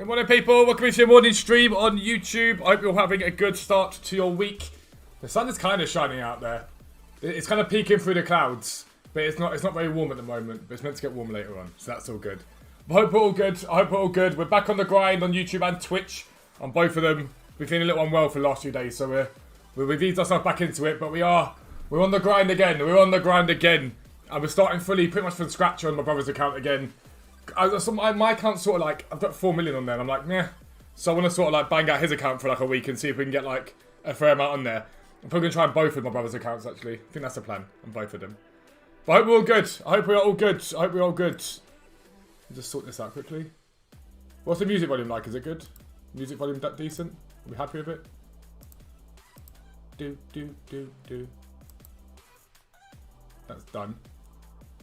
Good morning, people. Welcome to your morning stream on YouTube. I hope you're having a good start to your week. The sun is kind of shining out there. It's kind of peeking through the clouds, but it's not very warm at the moment. But it's meant to get warm later on, so that's all good. I hope we're all good. I hope we're all good. We're back on the grind on YouTube and Twitch, on both of them. We've been a little unwell for the last few days, so we've eased ourselves back into it. But we're on the grind again. We're on the grind again, and we're starting fully, pretty much from scratch on my brother's account again. My account's sort of like, I've got 4 million on there, and I'm like, meh. So I want to sort of like bang out his account for like a week and see if we can get like a fair amount on there. I'm probably going to try both of my brother's accounts, actually. I think that's the plan on both of them. But I hope we're all good. I hope we're all good. I hope we're all good. I'll just sort this out quickly. What's the music volume like? Is it good? Music volume that decent? Are we happy with it? Do. That's done.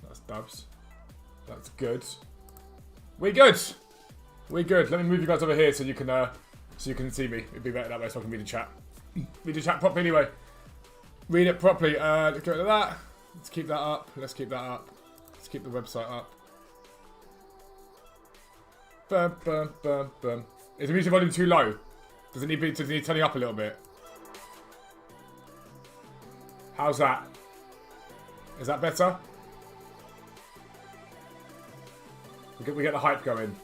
That's dubs. That's good. We're good. We're good. Let me move you guys over here so you can see me. It'd be better that way so I can read the chat. Read the chat properly anyway. Read it properly. Let's go to that. Let's keep that up. Let's keep that up. Let's keep the website up. Bum, bum, bum, bum. Is the music volume too low? Does it need turning up a little bit? How's that? Is that better? We get the hype going.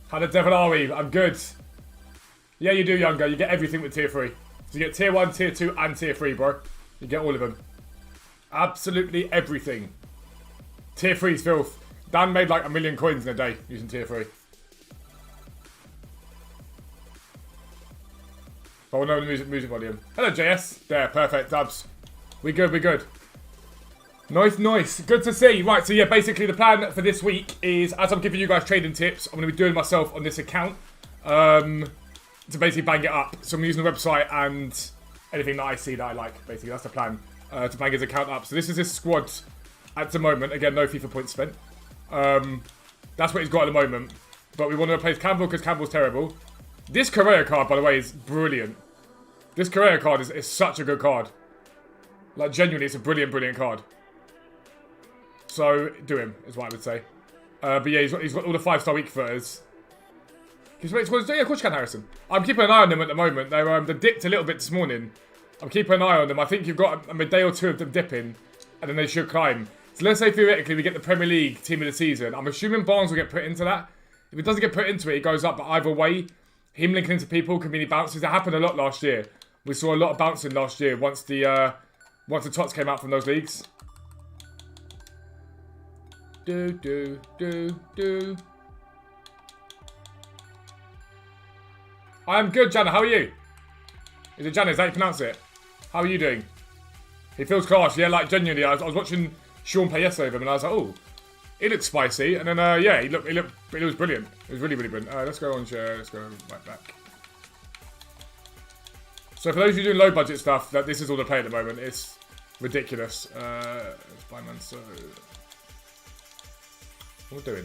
How the devil are we? I'm good. Yeah, you do, Younger. You get everything with tier 3. So you get tier 1, tier 2, and tier 3, bro. You get all of them. Absolutely everything. Tier 3's filth. Dan made like 1 million coins in a day using tier 3. But we'll know the music volume. Hello, JS. There, perfect. Dubs. We good, we good. Nice. Good to see. Right, so yeah, basically the plan for this week is, as I'm giving you guys trading tips, I'm going to be doing myself on this account to basically bang it up. So I'm using the website and anything that I see that I like, basically. That's the plan, to bang his account up. So this is his squad at the moment. Again, no FIFA points spent. That's what he's got at the moment. But we want to replace Campbell because Campbell's terrible. This Correa card, by the way, is brilliant. This Correa card is such a good card. Like, genuinely, it's a brilliant card. So, do him, is what I would say. But yeah, he's got all the 5-star weak footers. Yeah, of course you can, Harrison. I'm keeping an eye on them at the moment. They dipped a little bit this morning. I'm keeping an eye on them. I think you've got a day or two of them dipping, and then they should climb. So let's say theoretically we get the Premier League team of the season. I'm assuming Barnes will get put into that. If it doesn't get put into it, it goes up. But either way, him linking into people can mean he bounces. That happened a lot last year. We saw a lot of bouncing last year once the TOTS came out from those leagues. Do. I'm good, Jana. How are you? Is it Jana? Is that how you pronounce it? How are you doing? He feels class. Yeah, like genuinely. I was watching Sean play yesterday with him, and I was like, oh, it looks spicy. And then yeah, it was brilliant. It was really brilliant. Let's go on share. Let's go right back. So for those of you doing low budget stuff, this is all the play at the moment. It's ridiculous. Let's buy man. So what are we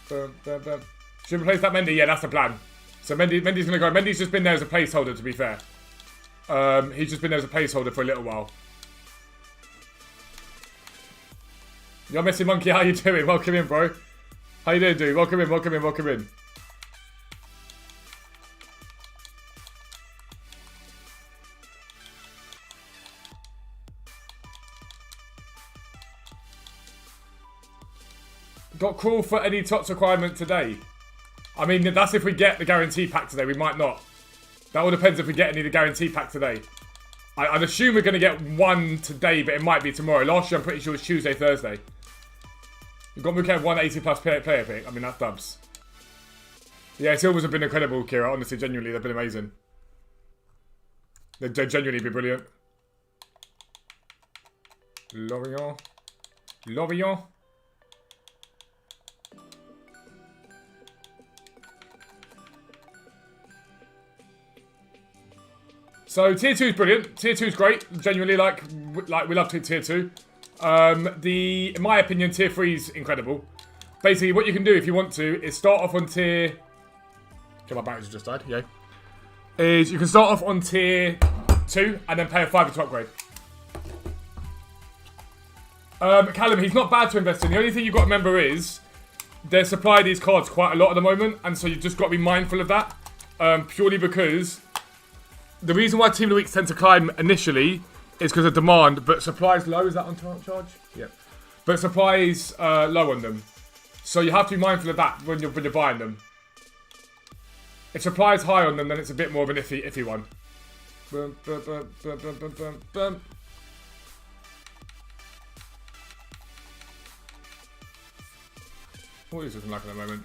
doing? Should we replace that Mendy? Yeah, that's the plan. So Mendy's going to go. Mendy's just been there as a placeholder, to be fair. He's just been there as a placeholder for a little while. Yo, Messy Monkey, how you doing? Welcome in, bro. How you doing, dude? Welcome in. Got call for any TOTS requirement today? I mean, that's if we get the guarantee pack today. We might not. That all depends if we get any of the guarantee pack today. I'd assume we're going to get one today, but it might be tomorrow. Last year, I'm pretty sure it was Tuesday, Thursday. We've got Mukev 180 plus player pick. I mean, that's dubs. Yeah, Silvers have been incredible, Kira. Honestly, genuinely, they've been amazing. They've genuinely been brilliant. Lorient. So tier 2 is brilliant. Tier 2 is great. Genuinely, like we love tier 2. In my opinion, tier 3 is incredible. Basically, what you can do if you want to is start off on tier. Okay, my batteries just died. Yeah. Is you can start off on tier 2 and then pay a 5 to upgrade. Callum, he's not bad to invest in. The only thing you've got to remember is they supply these cards quite a lot at the moment, and so you've just got to be mindful of that. Purely because the reason why Team of the Weeks tend to climb initially is because of demand, but supply is low. Is that on charge? Yeah. But supply is low on them. So you have to be mindful of that when you're buying them. If supply is high on them, then it's a bit more of an iffy one. Boom, boom, boom, boom, boom, boom, boom, boom. What is this looking like at the moment?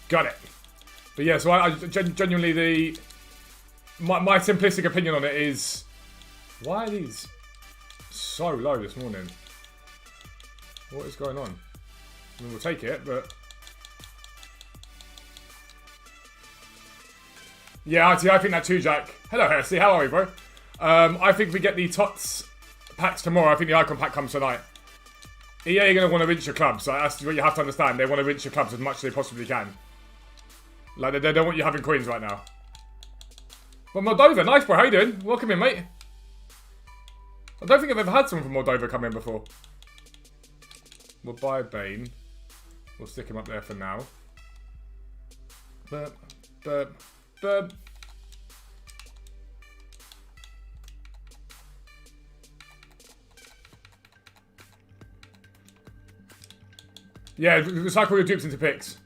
Got it. But yeah, so I genuinely my simplistic opinion on it is, why are these so low this morning? What is going on? I mean, we'll take it, but yeah, I think that too, Jack. Hello, Hersey. How are we, bro? I think we get the TOTS packs tomorrow. I think the icon pack comes tonight. EA are going to want to rinse your clubs. That's what you have to understand. They want to rinse your clubs as much as they possibly can. Like, they don't want you having coins right now. Well, Moldova. Nice, bro. How you doing? Welcome in, mate. I don't think I've ever had someone from Moldova come in before. We'll buy Bane. We'll stick him up there for now. Burp, burp, burp. Yeah, recycle your dupes into picks.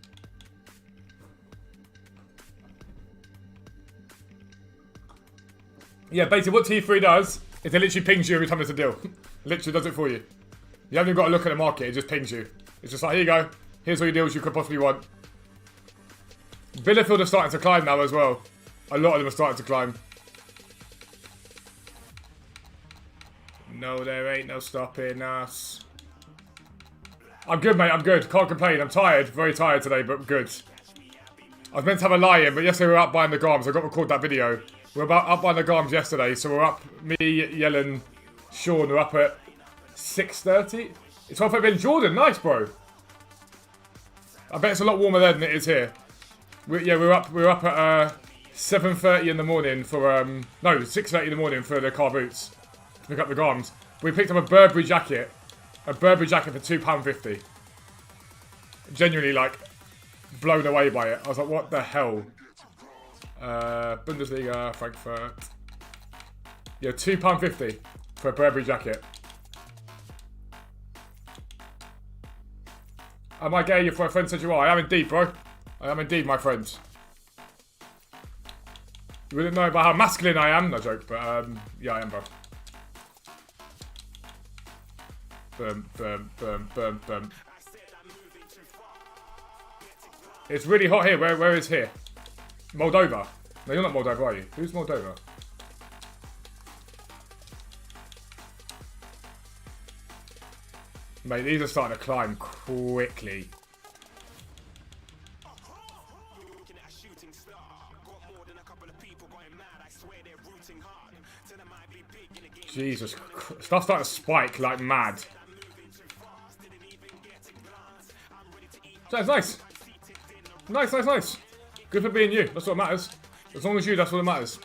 Yeah, basically what T3 does is it literally pings you every time there's a deal. Literally does it for you. You haven't even got to look at the market, it just pings you. It's just like, here you go. Here's all your deals you could possibly want. Bielefeld are starting to climb now as well. A lot of them are starting to climb. No, there ain't no stopping us. I'm good, mate. I'm good. Can't complain. I'm tired. Very tired today, but good. I was meant to have a lie-in, but yesterday we were up buying the Garms. I got to record that video. We were up buying the Garms yesterday, so we're up. Me, Yellen, Sean, we're up at 6:30. It's 12:30 in Jordan. Nice, bro. I bet it's a lot warmer there than it is here. We're up at 7:30 in the morning for no, 6:30 in the morning for the car boots to pick up the Garms. We picked up a Burberry jacket. A Burberry jacket for £2.50. Genuinely, like, blown away by it. I was like, what the hell? Bundesliga, Frankfurt. Yeah, £2.50 for a Burberry jacket. Am I gay? Your friend said you are. I am indeed, bro. I am indeed, my friend. You wouldn't know about how masculine I am. No joke, but yeah, I am, bro. Boom, boom, boom, boom, boom. It's really hot here. Where is here? Moldova. No, you're not Moldova, are you? Who's Moldova? Mate, these are starting to climb quickly. Jesus Christ. Stuff's starting to spike like mad. That's nice. Nice. Good for being you. That's what matters. As long as you, that's what matters.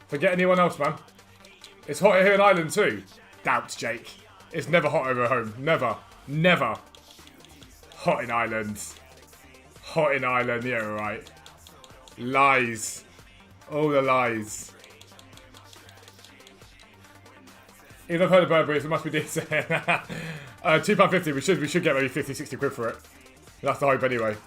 Forget anyone else, man. It's hotter here in Ireland too. Doubt, Jake. It's never hot over home. Never. Hot in Ireland. Yeah, right. Lies. All the lies. Even I've heard of Burberry, so it must be decent. £2.50. We should get maybe 50, 60 quid for it. That's the hope anyway.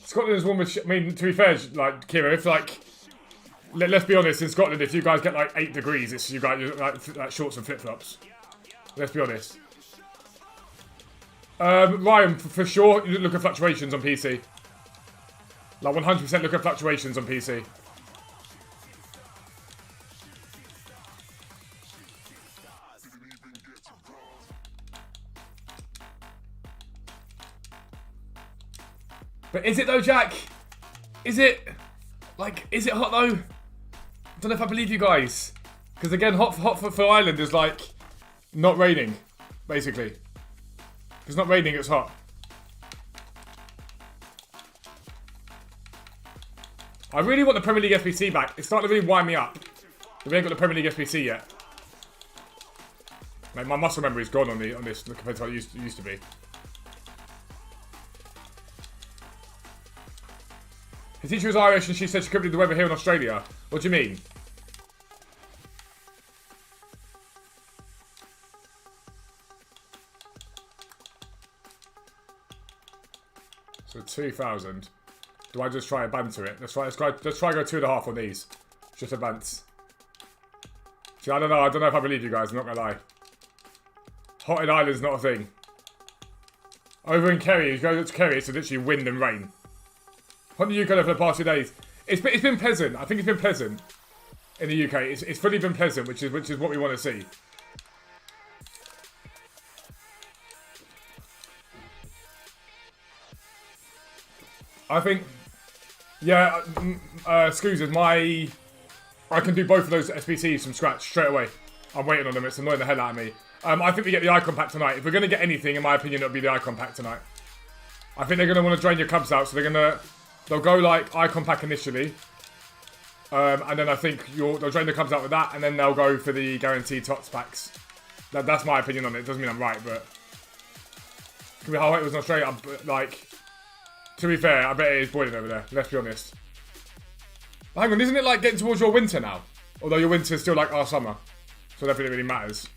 Scotland is one with. I mean, to be fair, like Kira, if like, let's be honest, in Scotland, if you guys get like 8 degrees, it's you guys like shorts and flip flops. Let's be honest. Ryan, for sure, look at fluctuations on PC. Like 100% look at fluctuations on PC. But is it though, Jack? Is it? Like, is it hot though? I don't know if I believe you guys. Because again, hot for Ireland is like not raining, basically. If it's not raining, it's hot. I really want the Premier League SBC back. It's starting to really wind me up. We ain't got the Premier League SBC yet. Mate, my muscle memory is gone on this compared to what it used to be. Her teacher was Irish and she said she couldn't believe the weather here in Australia. What do you mean? So 2,000. Do I just try a banter it? Let's try go 2.5 on these. Just a bants. See, I don't know if I believe you guys, I'm not gonna lie. Hotted Island's not a thing. Over in Kerry, if you go to Kerry, it's literally wind and rain. What did you go for the past 2 days? It's been pleasant. I think it's been pleasant in the UK. It's fully been pleasant, which is what we want to see. I think, yeah, Scoozers, I can do both of those SBCs from scratch straight away. I'm waiting on them. It's annoying the hell out of me. I think we get the icon pack tonight. If we're going to get anything, in my opinion, it'll be the icon pack tonight. I think they're going to want to drain your Cubs out, so they'll go like icon pack initially. And then I think they'll drain the Cubs out with that, and then they'll go for the guaranteed TOTS packs. That's my opinion on it. It doesn't mean I'm right, but it could be how it was in Australia. Like, to be fair, I bet it is boiling over there. Let's be honest. But hang on, isn't it like getting towards your winter now? Although your winter is still like our summer, so I don't think it really matters.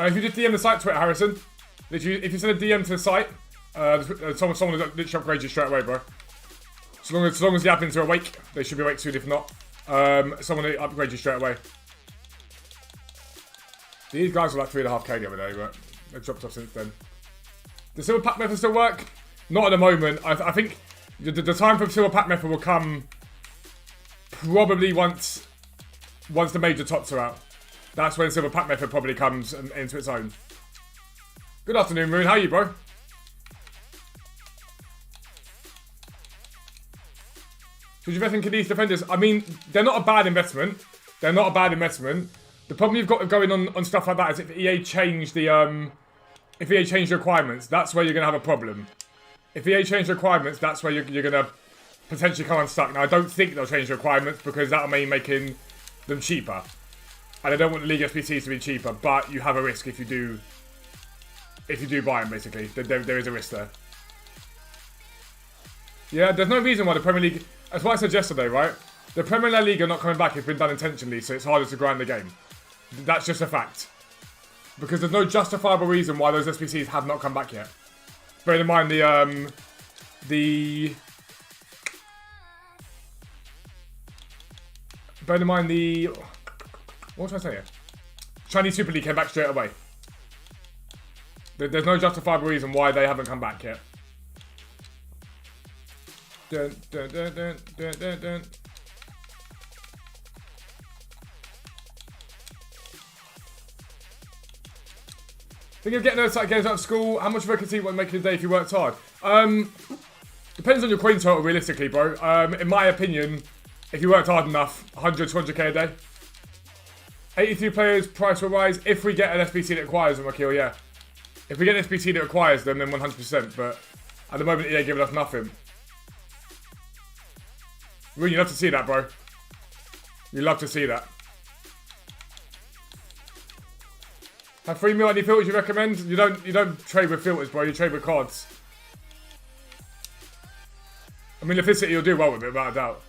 If you just DM the site Twitter, Harrison, if you send a DM to the site, someone will literally upgrade you straight away, bro. So long as the admins are awake, they should be awake soon. If not, someone will upgrade you straight away. These guys were like 3.5k the other day, but they've dropped off since then. Does silver pack method still work? Not at the moment. I think the time for silver pack method will come probably once the major TOTS are out. That's when silver pack method probably comes into its own. Good afternoon, Moon. How are you, bro? Should you invest in Cadiz defenders? I mean, they're not a bad investment. They're not a bad investment. The problem you've got going on stuff like that is if EA change the requirements, that's where you're gonna have a problem. If EA change the requirements, that's where you're gonna potentially come unstuck. Now, I don't think they'll change the requirements because that'll mean making them cheaper. And I don't want the League SBCs to be cheaper, but you have a risk if you do buy them, basically. There is a risk there. Yeah, there's no reason why the Premier League... That's what I said yesterday, right? The Premier League are not coming back. It's been done intentionally, so it's harder to grind the game. That's just a fact. Because there's no justifiable reason why those SBCs have not come back yet. Bear in mind what was I saying? Chinese Super League came back straight away. There's no justifiable reason why they haven't come back yet. Dun, dun, dun, dun, dun, dun, dun. Think of getting those games out of school. How much of a can see what making a day if you worked hard? Depends on your coin total, realistically, bro. In my opinion, if you worked hard enough, 100, 200k a day. 83 players, price will rise. If we get an SBC that acquires them, Akil, yeah. If we get an SBC that acquires them, then 100%. But at the moment, EA giving us nothing. Really, you love to see that, bro. You love to see that. Have 3 mil, any filters you recommend? You don't trade with filters, bro. You trade with cards. I mean, Epicity, you'll do well with it, without a doubt.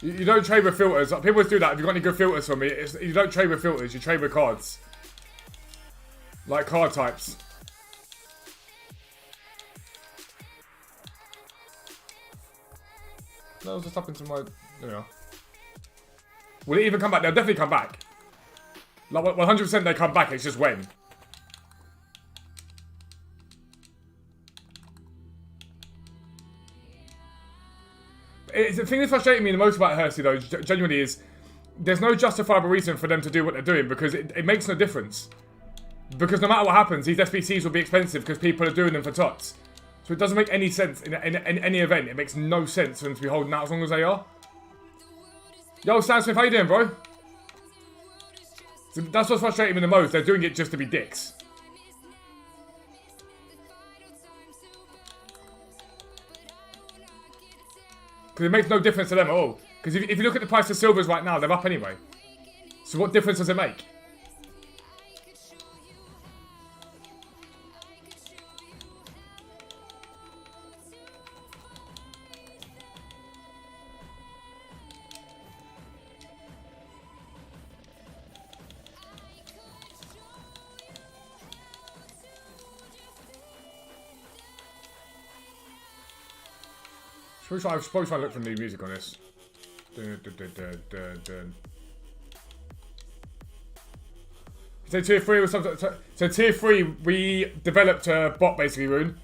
You don't trade with filters. People always do that. If you've got any good filters for me, you don't trade with filters. You trade with cards. Like card types. That was just up into my... You know. Will it even come back? They'll definitely come back. Like 100% they come back. It's just when. The thing that's frustrating me the most about Hersey, though, genuinely, is there's no justifiable reason for them to do what they're doing because it makes no difference. Because no matter what happens, these SBCs will be expensive because people are doing them for TOTS. So it doesn't make any sense in any event. It makes no sense for them to be holding out as long as they are. Yo, Sam Smith, how you doing, bro? So that's what's frustrating me the most. They're doing it just to be dicks. Because it makes no difference to them at all. Because if you look at the price of silvers right now, they're up anyway. So what difference does it make? I should probably try and look for new music on this. So tier 3 was something. So tier 3, we developed a bot basically, Rune.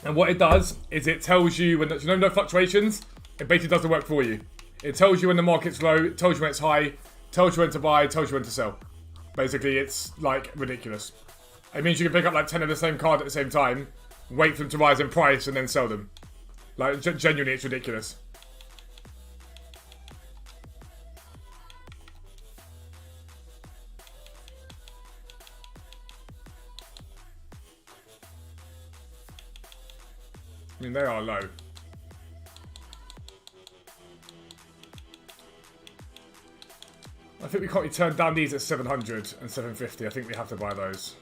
And what it does is it tells you when no fluctuations. It basically does the work for you. It tells you when the market's low. It tells you when it's high. Tells you when to buy. Tells you when to sell. Basically, it's like ridiculous. It means you can pick up like 10 of the same card at the same time, wait for them to rise in price, and then sell them. Like, genuinely, it's ridiculous. I mean, they are low. I think we can't turn down these at 700 and 750. I think we have to buy those.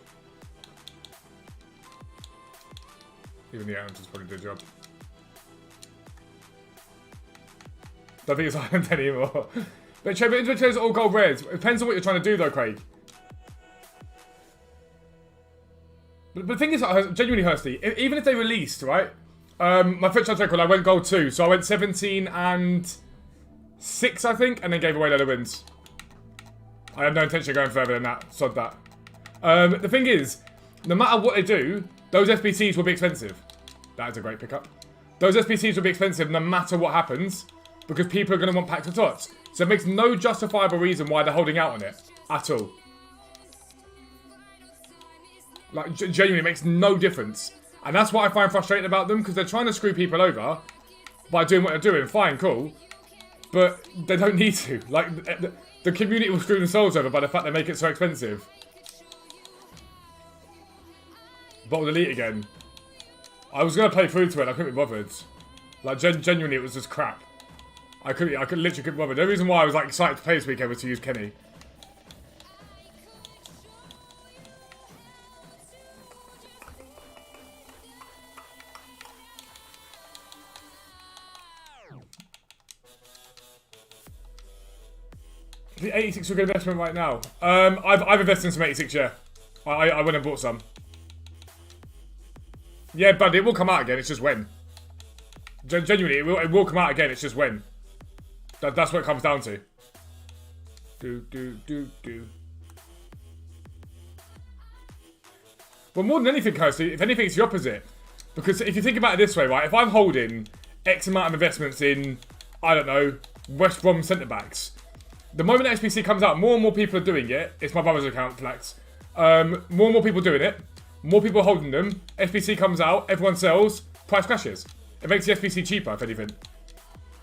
Even the atoms probably did a job. Don't think it's Island anymore. But inventory is all gold reds. It depends on what you're trying to do though, Craig. But the thing is, genuinely, Hursty, even if they released, right? My franchise record, I went gold 2. So I went 17 and 6, I think, and then gave away a load of wins. I have no intention of going further than that. Sod that. The thing is, no matter what they do, those SBCs will be expensive. That is a great pickup. Those SBCs will be expensive no matter what happens. Because people are going to want packs of TOTS. So it makes no justifiable reason why they're holding out on it. At all. Like, genuinely, it makes no difference. And that's what I find frustrating about them. Because they're trying to screw people over by doing what they're doing. Fine, cool. But they don't need to. Like, the community will screw themselves over by the fact they make it so expensive. Bottled Elite again. I was going to play through to it. I couldn't be bothered. Like, genuinely, it was just crap. I literally couldn't bother. The reason why I was like excited to play this weekend was to use Kenny. The 86 are a good investment right now. I've invested in some 86, yeah. I went and bought some. Yeah, but it will come out again. It's just when. Genuinely, it will come out again. It's just when. That's what it comes down to. Well, more than anything, Kirsty, if anything, it's the opposite. Because if you think about it this way, right? If I'm holding X amount of investments in, I don't know, West Brom centre-backs, the moment that SBC comes out, more and more people are doing it. It's my brother's account, Flex. More and more people doing it. More people holding them. SBC comes out, everyone sells, price crashes. It makes the SBC cheaper, if anything.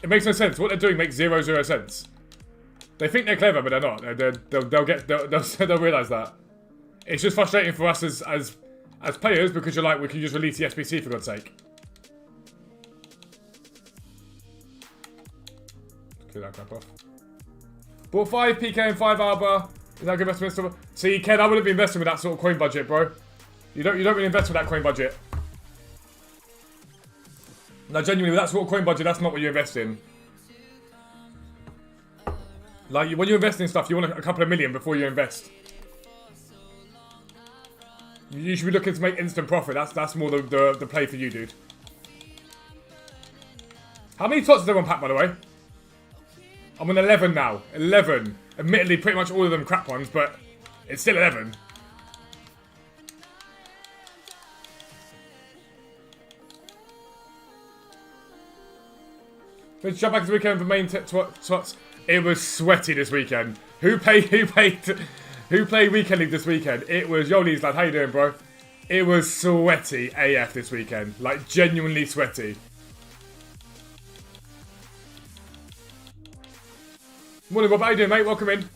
It makes no sense. What they're doing makes zero sense. They think they're clever, but they're not. They'll realise that. It's just frustrating for us as players because you're like, we can just release the SBC for God's sake. Clear that crap off. Bought 5 PK and 5 Alba. Is that a good investment? See, Ken, I wouldn't be investing with that sort of coin budget, bro. You don't really invest with that coin budget. No, genuinely, with that sort of coin budget, that's not what you invest in. Like, when you invest in stuff, you want a couple of million before you invest. You should be looking to make instant profit. That's more the play for you, dude. How many TOTS is there on pack, by the way? I'm on 11 now. 11. Admittedly, pretty much all of them crap ones, but it's still 11. Let's jump back to the weekend for main TOTS. It was sweaty this weekend. Who played Weekend League this weekend? It was Yoli's lad. How you doing, bro? It was sweaty AF this weekend. Like, genuinely sweaty. Morning, Bob. How you doing, mate? Welcome in.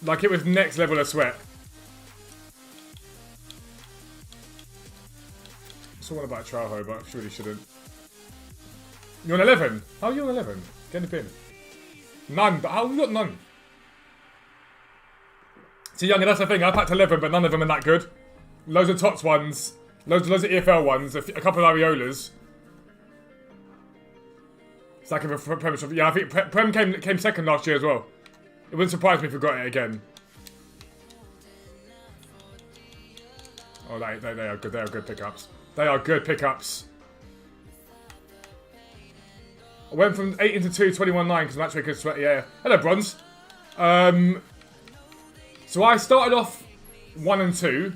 Like, it was next level of sweat. I saw one about Trauho, but I really shouldn't. You're on 11? How are you on 11? Get in the bin. None, but how have you got none? See, Young, that's the thing. I packed 11, but none of them are that good. Loads of TOTS ones, loads of EFL ones, a couple of Ariolas. Stack of a Prem. Yeah, I think Prem came second last year as well. It wouldn't surprise me if we got it again. Oh, they are good. They are good pickups. They are good pickups. I went from 8 into 2, 21-9 because matchmaker sweat. Yeah. Hello, Bronze. So I started off 1 and 2,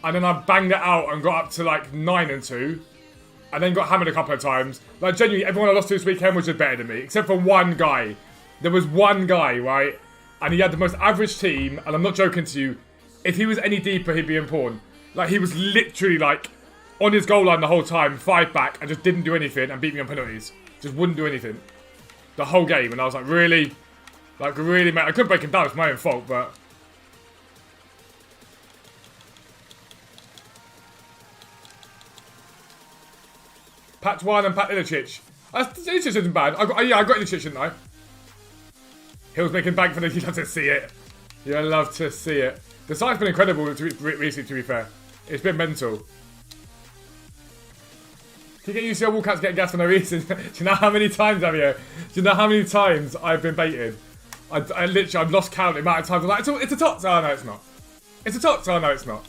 and then I banged it out and got up to like 9 and 2, and then got hammered a couple of times. Like, genuinely, everyone I lost to this weekend was just better than me, except for one guy. There was one guy, right? And he had the most average team, and I'm not joking to you. If he was any deeper, he'd be in pawn. Like, he was literally, like, on his goal line the whole time, 5 back, and just didn't do anything, and beat me on penalties. Just wouldn't do anything. The whole game, and I was like, really? Like, really, mate? I couldn't break him down, it's my own fault, but... Pat 1 and Pat Ilicic. Ilicic isn't bad. I got Ilicic, didn't I? Hill's making bank for the... You love to see it. You love to see it. The site's been incredible recently, to be fair. It's been mental. Can you get UCL Walcouts getting gas for no reason? Do you know how many times, Javier? Do you know how many times I've been baited? I literally, I've lost count the amount of times I'm like, it's a TOTS. Oh, no, it's not. It's a TOTS. Oh, no, it's not.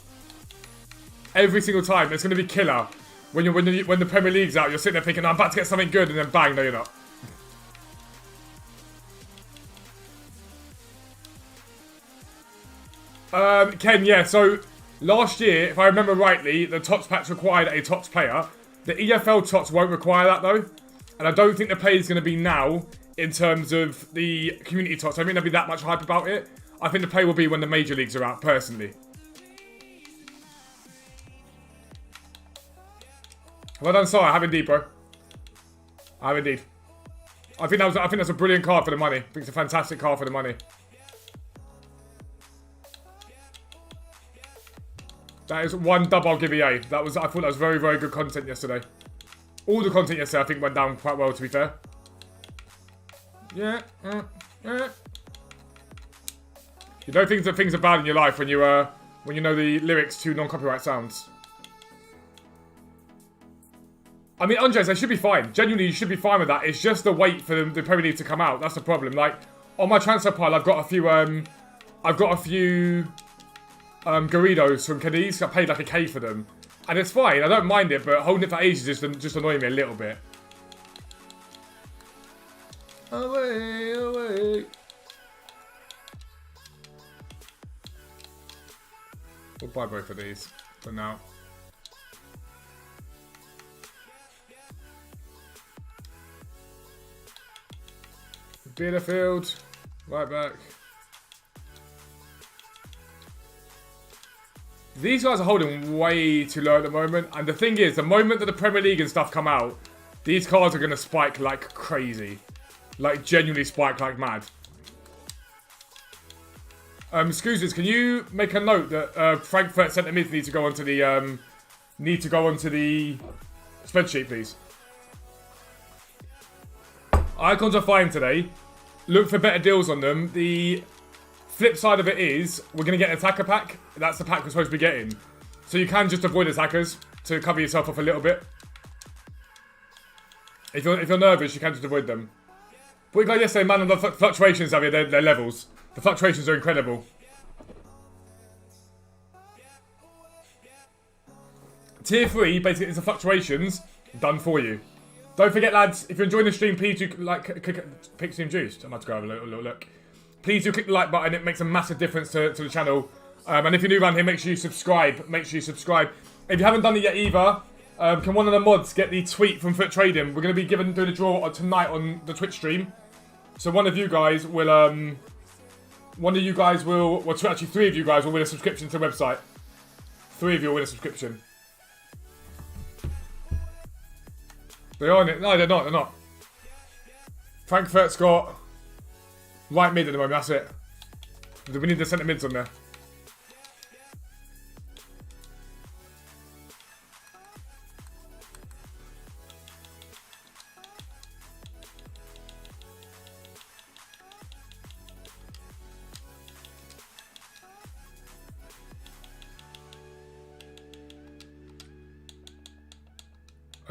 Every single time. It's going to be killer. When the Premier League's out, you're sitting there thinking, I'm about to get something good, and then bang, no, you're not. Ken, yeah, so last year, if I remember rightly, the TOTS packs required a TOTS player. The EFL TOTS won't require that, though. And I don't think the play is going to be now in terms of the community TOTS. I don't think there'll be that much hype about it. I think the play will be when the major leagues are out, personally. Well done, Sarah. I have indeed, bro. I have indeed. I think that's a brilliant card for the money. I think it's a fantastic card for the money. That is one dub I'll give EA. I thought that was very, very good content yesterday. All the content yesterday I think went down quite well, to be fair. Yeah. You know things are bad in your life when you know the lyrics to non-copyright sounds. I mean, Andres, they should be fine. Genuinely, you should be fine with that. It's just the wait for the Premier League to come out. That's the problem. Like, on my transfer pile, I've got a few Garridos from Cadiz. I paid like a K for them. And it's fine. I don't mind it, but holding it for ages is just annoying me a little bit. Away, away. We'll buy both of these for now. Bielefeld, right back. These guys are holding way too low at the moment. And the thing is, the moment that the Premier League and stuff come out, these cards are going to spike like crazy. Like, genuinely spike like mad. Scoozers, can you make a note that Frankfurt centre mids need to go onto the spreadsheet, please? Icons are fine today. Look for better deals on them. The flip side of it is we're going to get an attacker pack. That's the pack we're supposed to be getting. So you can just avoid attackers to cover yourself off a little bit. If you're nervous, you can just avoid them. But we got yesterday, man, on the fluctuations, Xavier, their levels. The fluctuations are incredible. Tier 3, basically, is the fluctuations done for you. Don't forget, lads, if you're enjoying the stream, please do pick Stream Juiced. I might go have a little look. Please do click the like button. It makes a massive difference to the channel. And if you're new around here, make sure you subscribe. Make sure you subscribe. If you haven't done it yet either, can one of the mods get the tweet from Foot Trading? We're going to be doing a draw tonight on the Twitch stream. So one of you guys will, well, actually 3 of you guys will win a subscription to the website. 3 of you will win a subscription. They are on it. No, they're not. Frankfurt's got right mid at the moment, that's it. We need the centre mids on there.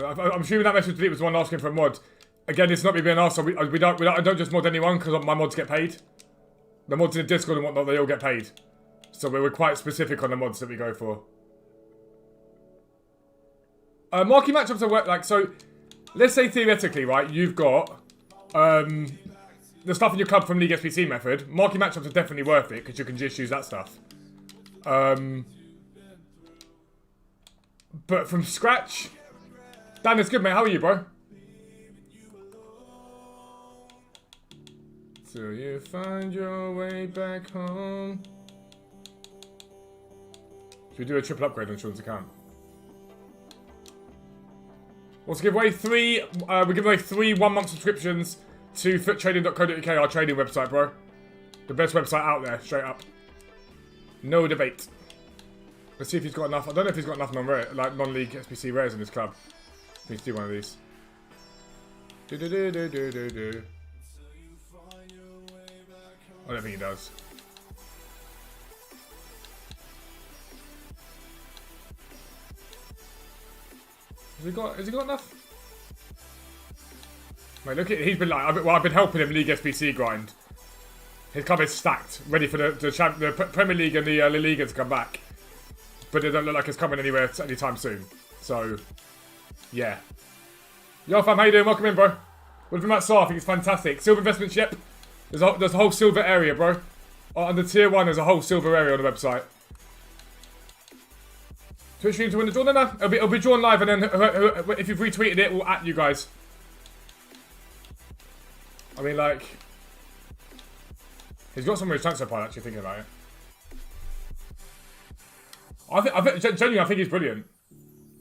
I'm assuming that message was the one asking for a mod. Again, it's not me being asked, so I don't just mod anyone because my mods get paid. The mods in the Discord and whatnot, they all get paid. So we're quite specific on the mods that we go for. Marquee matchups are like, so let's say theoretically, right, you've got the stuff in your club from League SBC method. Marquee matchups are definitely worth it because you can just use that stuff. But from scratch, Dan, it's good, mate. How are you, bro? Till you find your way back home. Should we do a triple upgrade on Sean's account? Also give away we give away 3 1-month subscriptions to foottrading.co.uk, our trading website, bro. The best website out there, straight up. No debate. Let's see if he's got enough. I don't know if he's got enough non-league SBC rares in his club. We need to do one of these. I don't think he does. Has he got enough? Mate, look at he's been like I've been helping him League SBC grind. His club is stacked, ready for the Premier League and the La Liga to come back. But it don't look like it's coming anywhere anytime soon. So yeah. Yo fam, how you doing? Welcome in, bro. What do you think about SAR? I think it's fantastic. Silver investment ship. There's a whole silver area, bro. Under tier 1, there's a whole silver area on the website. Twitch stream to win the draw? No. It'll be drawn live, and then if you've retweeted it, we'll at you guys. I mean, like, he's got some of his transfer pile, actually, thinking about it. I think genuinely, I think he's brilliant.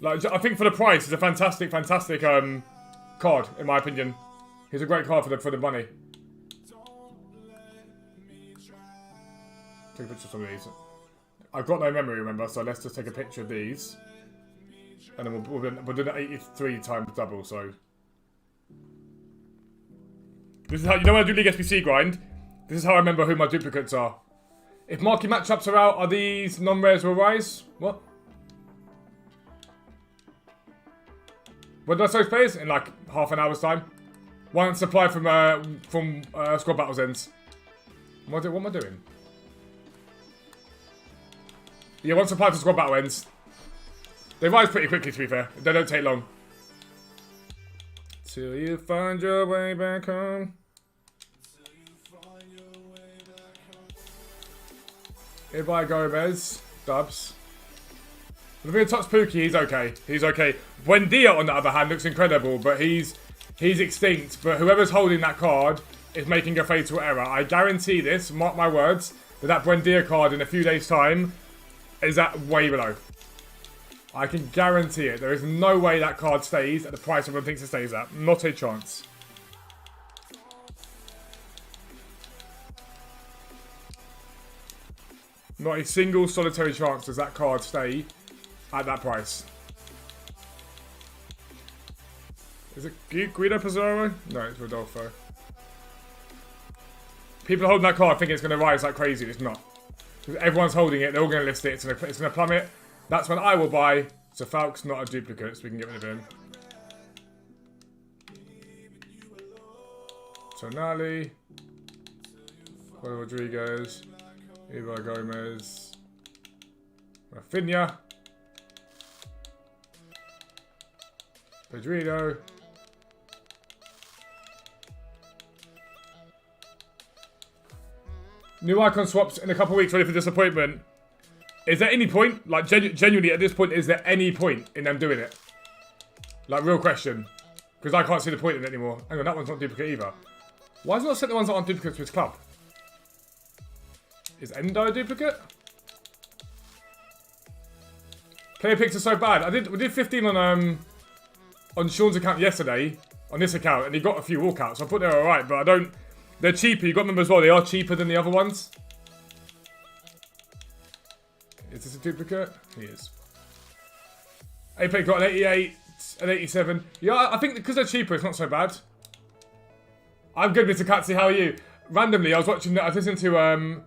Like, I think for the price, he's a fantastic card, in my opinion. He's a great card for the money. Take a picture of some of these. I've got no memory, remember, so let's just take a picture of these. And then we'll do the 83 times double, so. This is how, you know when I do League SBC grind? This is how I remember who my duplicates are. If marquee matchups are out, are these non-rares will rise? What? When do I start players? In like half an hour's time. One supply from squad battles ends. What am I doing? Yeah, one supply for squad battle ends. They rise pretty quickly, to be fair. They don't take long. Till you find your way back home. Goodbye, Gomez. Dubs. If we TOTS Pookie, he's okay. He's okay. Buendia, on the other hand, looks incredible, but he's extinct. But whoever's holding that card is making a fatal error. I guarantee this, mark my words, that Buendia card in a few days' time is at way below. I can guarantee it. There is no way that card stays at the price everyone thinks it stays at. Not a chance. Not a single solitary chance does that card stay at that price. Is it Guido Pizarro? No, it's Rodolfo. People holding that card thinking it's going to rise like crazy. It's not. Because everyone's holding it. They're all going to list it. It's going to plummet. That's when I will buy. So Falk's not a duplicate, so we can get rid of him. Tonali. Rodriguez. Eva Gomez. Rafinha. Pedrino. New icon swaps in a couple of weeks, ready for disappointment. Is there any point? Like, genuinely, at this point, is there any point in them doing it? Like, real question. Because I can't see the point in it anymore. Hang on, that one's not duplicate either. Why is it not set the ones that aren't duplicates to his club? Is Endo a duplicate? Player picks are so bad. We did 15 on Sean's account yesterday, on this account, and he got a few walkouts. So I thought they were alright, but I don't. They're cheaper. You got to remember as well, they are cheaper than the other ones. Is this a duplicate? He is. Apex got an 88, an 87. Yeah, I think because they're cheaper, it's not so bad. I'm good, Mr. Katsi. How are you? Randomly, I was listening to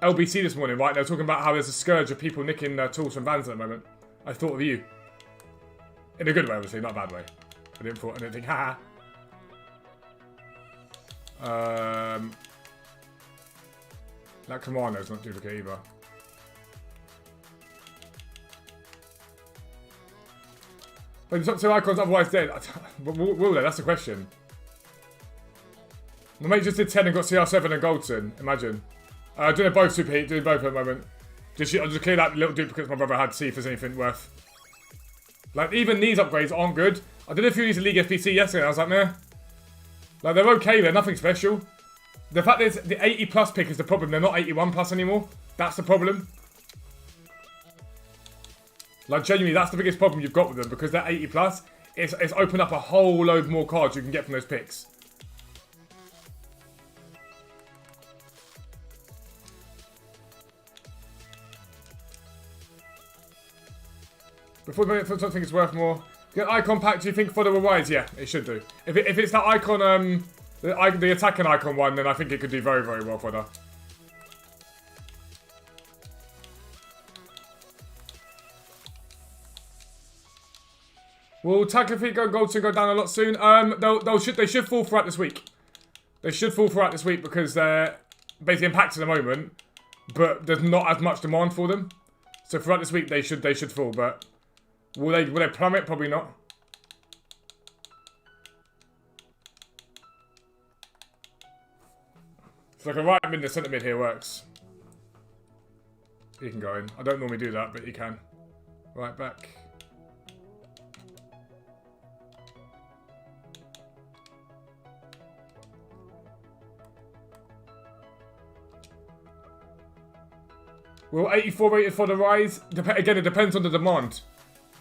LBC this morning, right? They were talking about how there's a scourge of people nicking tools from vans at the moment. I thought of you. In a good way, obviously, not a bad way. I didn't think, haha. That commando's not duplicate either. But the top 2 icons otherwise dead. Will they? That's the question. My mate just did 10 and got CR7 and Goldson. Imagine. Doing both superheat, doing both at the moment. I'll just clear that little duplicates my brother had to see if there's anything worth. Like, even these upgrades aren't good. I did a few of these in League SBC yesterday and I was like, meh. Like, they're okay, they're nothing special. The fact that the 80 plus pick is the problem. They're not 81 plus anymore. That's the problem. Like, genuinely, that's the biggest problem you've got with them. Because they're 80 plus, it's opened up a whole load more cards you can get from those picks. Before I think it's worth more. Get icon pack, do you think Fodder will rise? Yeah, it should do. If it's that icon, the attacking icon one, then I think it could do very, very well, Fodder. Will tackle feet go Goldson go down a lot soon? They should fall throughout this week. They should fall throughout this week because they're basically impacted at the moment, but there's not as much demand for them. So throughout this week they should fall, but will they plummet? Probably not. It's like a right mid and a centre mid here works. He can go in. I don't normally do that, but he can. Right back. Will 84 rated for the rise? Again, it depends on the demand.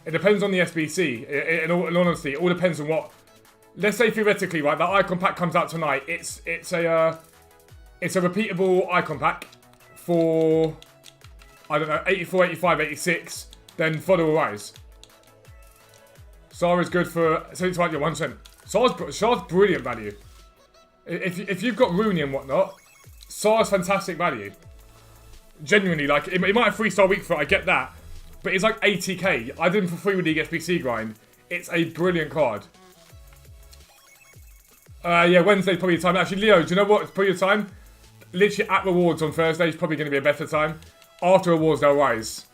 It depends on the SBC. In all honesty, it all depends on what. Let's say theoretically, right, that icon pack comes out tonight. It's a repeatable icon pack for, I don't know, 84, 85, 86. Then Fodder will rise. SAR is good for 75 to 1%. SAR's brilliant value. If you've got Rooney and whatnot, SAR's fantastic value. Genuinely, like, it might have 3-star week for it, I get that. But it's like 80k. I did him for free with the SBC grind. It's a brilliant card. Yeah, Wednesday's probably the time. Actually, Leo, do you know what? It's probably the time. Literally at rewards on Thursday is probably going to be a better time. After rewards, they'll rise.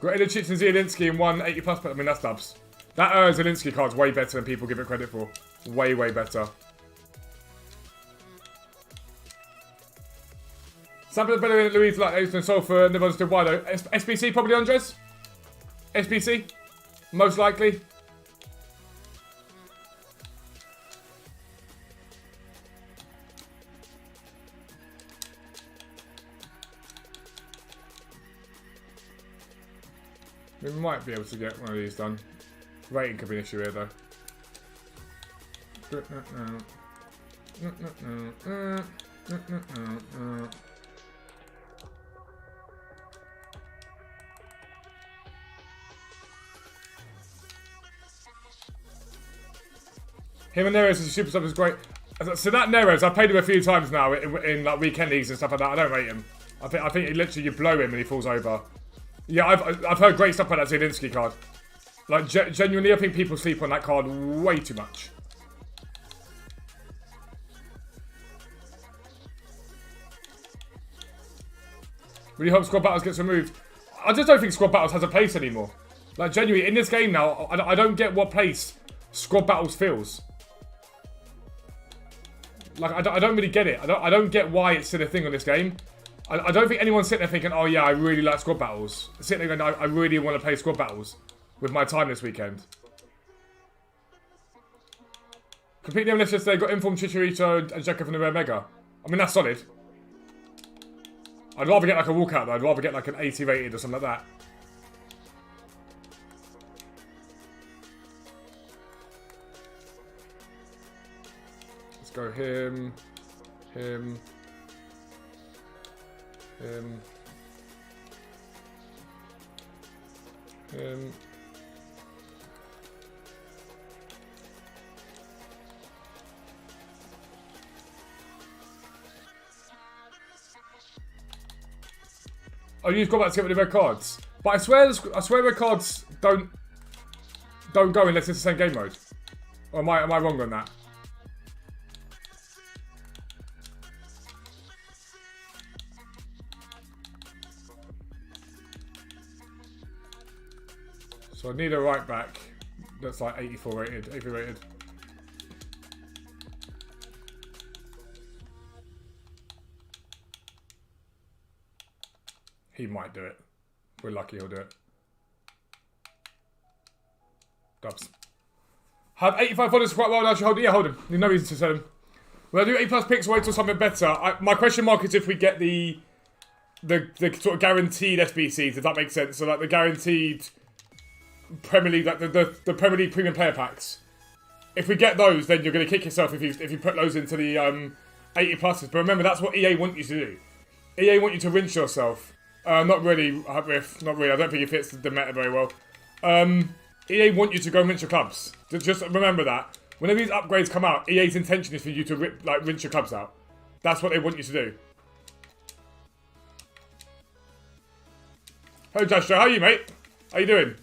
Got Ilicic and Zielinski in 180 plus, but I mean, that's dubs. That Zielinski card's way better than people give it credit for. Way, way better. Sample better in Louise like Ace and Sulfur, never understood why though. SBC probably, Andres? SBC? Most likely. We might be able to get one of these done. Rating could be an issue here though. Him and Neres as a super sub is great. So that Neres, I've played him a few times now in like weekend leagues and stuff like that. I don't rate him. I think literally you blow him and he falls over. Yeah, I've heard great stuff about that Zielinski card. Like genuinely, I think people sleep on that card way too much. Really hope Squad Battles gets removed. I just don't think Squad Battles has a place anymore. Like genuinely, in this game now, I don't get what place Squad Battles fills. Like, I don't really get it. I don't get why it's still a thing on this game. I don't think anyone's sitting there thinking, oh yeah, I really like Squad Battles. Sitting there going, I really want to play Squad Battles with my time this weekend. Completely unless yesterday, got Informed Chicharito and Jacko from the Rare Mega. I mean, that's solid. I'd rather get like a walkout though. I'd rather get like an 80 rated or something like that. Let's go him. Oh, you've got back to get rid of red cards. But I swear red cards don't go unless it's the same game mode. Or am I wrong on that? So I need a right back that's like 84 rated, 80 rated. He might do it. If we're lucky, he'll do it. Dubs. Have 85 Fodders quite well now. Hold it. Yeah, hold him. There's no reason to sell him. Will I do 8+ picks or wait till something better? My question mark is if we get the sort of guaranteed SBCs, if that makes sense. So like the guaranteed Premier League, like the Premier League premium player packs. If we get those, then you're going to kick yourself if you put those into the 80 pluses. But remember, that's what EA want you to do. EA want you to rinse yourself. Not really, Riff. Not really. I don't think it fits the meta very well. EA want you to go and rinse your clubs. Just remember that. Whenever these upgrades come out, EA's intention is for you to rinse your clubs out. That's what they want you to do. Hello, Joshua. How are you, mate? How you doing?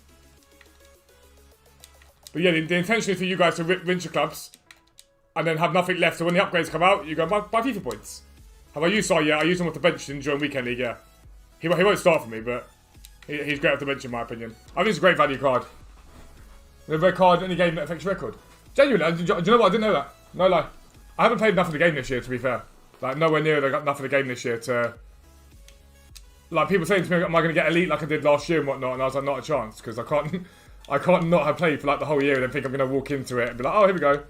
But yeah, the intention is for you guys to rinse your clubs and then have nothing left. So when the upgrades come out, you go buy FIFA points. How about you, Si? Yeah, I use him off the bench during Weekend League, yeah. He won't start for me, but he's great off the bench in my opinion. I think it's a great value card. The red card, any game that affects your record. Genuinely, do you know what? I didn't know that. No lie. I haven't played enough of the game this year, to be fair. Like, nowhere near enough of the game this year to... Like, people saying to me, am I going to get elite like I did last year and whatnot? And I was like, not a chance, because I can't not have played for like the whole year and then think I'm going to walk into it and be like, oh, here we go.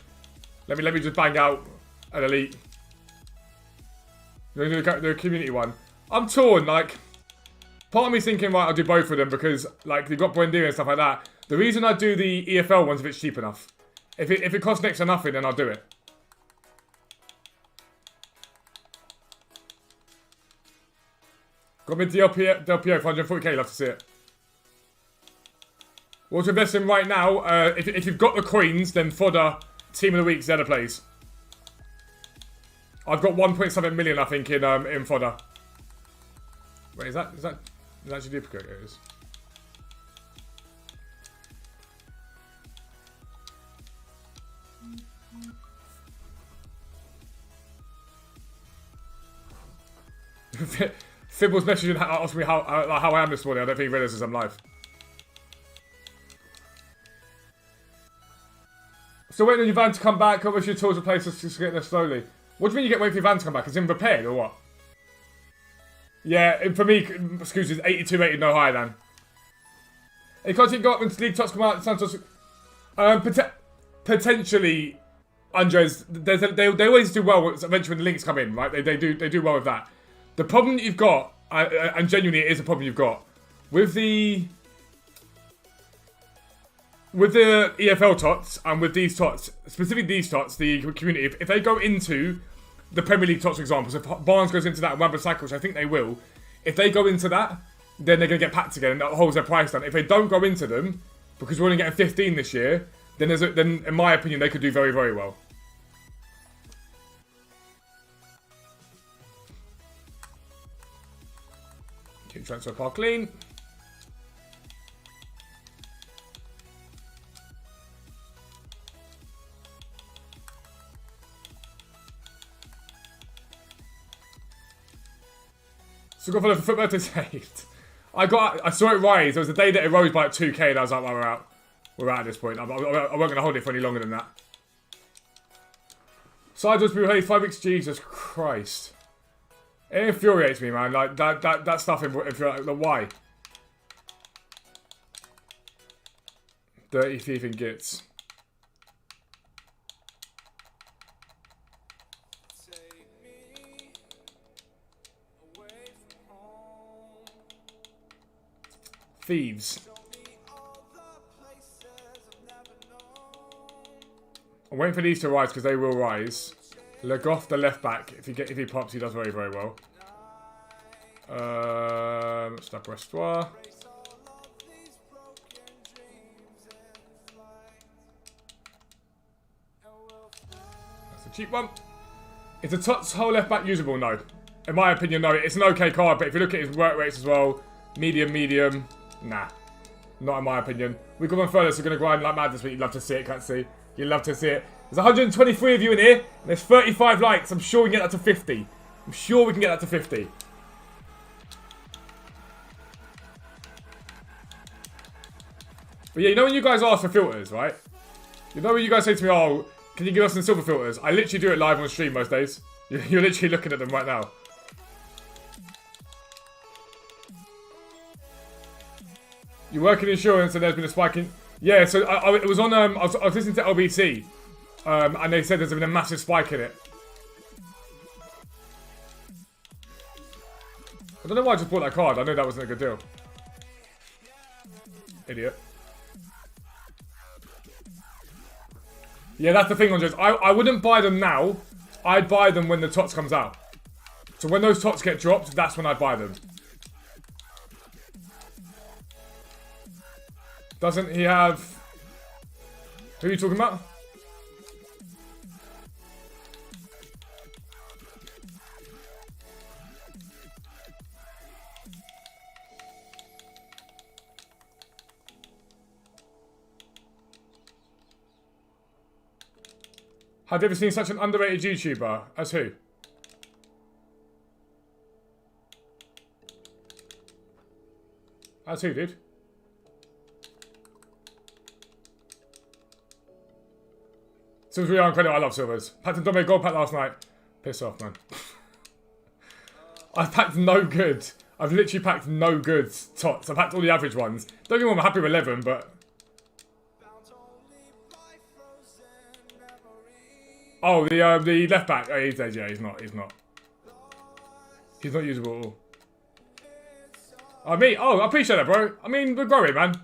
Let me just bang out an elite. The community one. I'm torn, like... Part of me's thinking, right, I'll do both of them because, like, you've got Buendia and stuff like that. The reason I do the EFL one's if it's cheap enough. If it costs next to nothing, then I'll do it. Got me DLPO 440k, love to see it. What to invest in right now, if you've got the coins, then Fodder, Team of the Week, Zeta plays. I've got 1.7 million, I think, in Fodder. Wait, is that actually duplicate? It is. Fibble's messaging asking me how I am this morning. I don't think he realizes I'm live. So waiting on your van to come back. Or was your tools replaced to get there slowly? What do you mean you get waiting for your van to come back? Is it repaired or what? Yeah, for me, excuse me, 82 rated, no higher than. If Conti got into League TOTS come out, Santos, potentially, Andres, they always do well eventually when the links come in, right? They do well with that. The problem that you've got, and genuinely it is a problem you've got, with the EFL TOTS and with these TOTS, specifically these TOTS, the community, if they go into the Premier League TOTS, for example, so if Barnes goes into that and Wan-Bissaka, which I think they will, if they go into that, then they're going to get packed again and that holds their price down. If they don't go into them, because we're only getting 15 this year, then in my opinion, they could do very, very well. Keep transfer par clean. So got for the football to saved. I saw it rise. There was a day that it rose by like 2k and I was like, well, we're out. We're out at this point. I wasn't going to hold it for any longer than that. Sideways be 5 weeks. Jesus Christ. It infuriates me, man. Like that stuff infuriates like, why? Dirty thief and gits. Thieves. I'm waiting for these to rise because they will rise. Le Goff, the left back, if he pops, he does very, very well. Stop Restaurant. That's a cheap one. Is the TOTS whole left back usable? No. In my opinion, no. It's an okay card, but if you look at his work rates as well, medium, nah. Not in my opinion. We've got one further, so we're going to grind like mad this week. You'd love to see it, can't see. You'd love to see it. There's 123 of you in here, and there's 35 likes. I'm sure we can get that to 50. I'm sure we can get that to 50. But yeah, you know when you guys ask for filters, right? You know when you guys say to me, oh, can you give us some silver filters? I literally do it live on stream most days. You're literally looking at them right now. You work in insurance and there's been a spike in... Yeah, so it was on... I was listening to LBC. And they said there's been a massive spike in it. I don't know why I just bought that card. I knew that wasn't a good deal. Idiot. Yeah, that's the thing on Joe's. I wouldn't buy them now. I'd buy them when the TOTS comes out. So when those TOTS get dropped, that's when I'd buy them. Doesn't he have... Who are you talking about? Have you ever seen such an underrated YouTuber? As who? As who, dude? Silver's really incredible. I love Silvers. Packed a Dominic gold pack last night. Piss off, man. I've packed no good. I've literally packed no good TOTS. I've packed all the average ones. Don't get me wrong, I'm happy with 11, but... Oh, the left back. Oh, he's dead. Yeah, he's not. He's not. He's not usable at all. Oh, me? Oh, I appreciate that, bro. I mean, we're growing, man.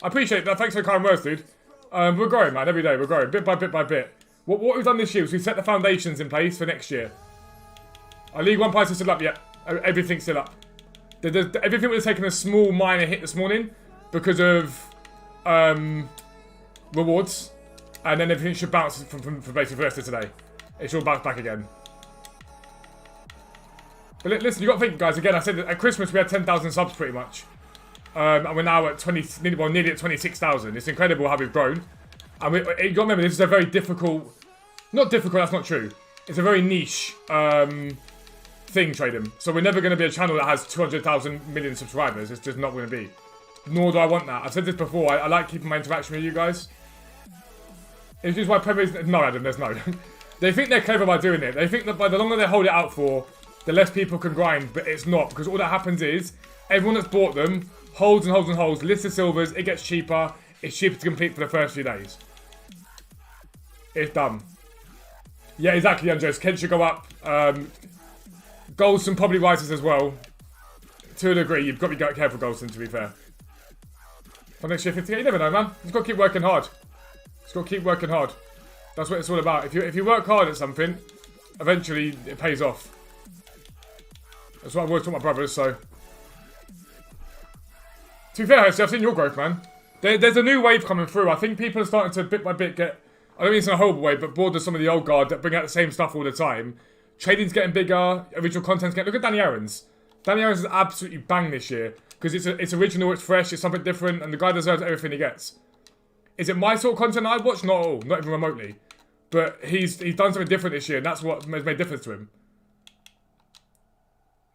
I appreciate that. Thanks for the kind words, dude. We're growing, man. Every day we're growing. Bit by bit by bit. What we've done this year is we've set the foundations in place for next year. Our League 1 price is still up, yeah. Everything's still up. Everything would have taken a small minor hit this morning because of rewards. And then everything should bounce from basically the rest of today. It should bounce back again. But listen, you got to think, guys. Again, I said that at Christmas we had 10,000 subs pretty much, and we're now at nearly at 26,000. It's incredible how we've grown. And you got to remember, this is a very difficult. Not difficult. That's not true. It's a very niche thing, trading. So we're never going to be a channel that has 200,000 million subscribers. It's just not going to be. Nor do I want that. I've said this before. I like keeping my interaction with you guys. It's just why Premier is... No, Adam, there's no. They think they're clever by doing it. They think that by the longer they hold it out for, the less people can grind, but it's not. Because all that happens is, everyone that's bought them holds and holds and holds, lists the silvers, it gets cheaper. It's cheaper to complete for the first few days. It's done. Yeah, exactly, Andres. Kent should go up. Goldston probably rises as well. To a degree, you've got to be careful, Goldston, to be fair. For next year, 50k, you never know, man. You've got to keep working hard. Just got to keep working hard. That's what it's all about. If you work hard at something, eventually it pays off. That's what I've always taught my brothers, so... To be fair, I've seen your growth, man. There's a new wave coming through. I think people are starting to, bit by bit, get... I don't mean it's in a horrible way, but bored of some of the old guard that bring out the same stuff all the time. Trading's getting bigger, original content's getting... Look at Danny Aaron's. Danny Aaron's has absolutely banged this year. Because it's original, it's fresh, it's something different, and the guy deserves everything he gets. Is it my sort of content I watch? Not all, not even remotely. But he's done something different this year, and that's what has made a difference to him.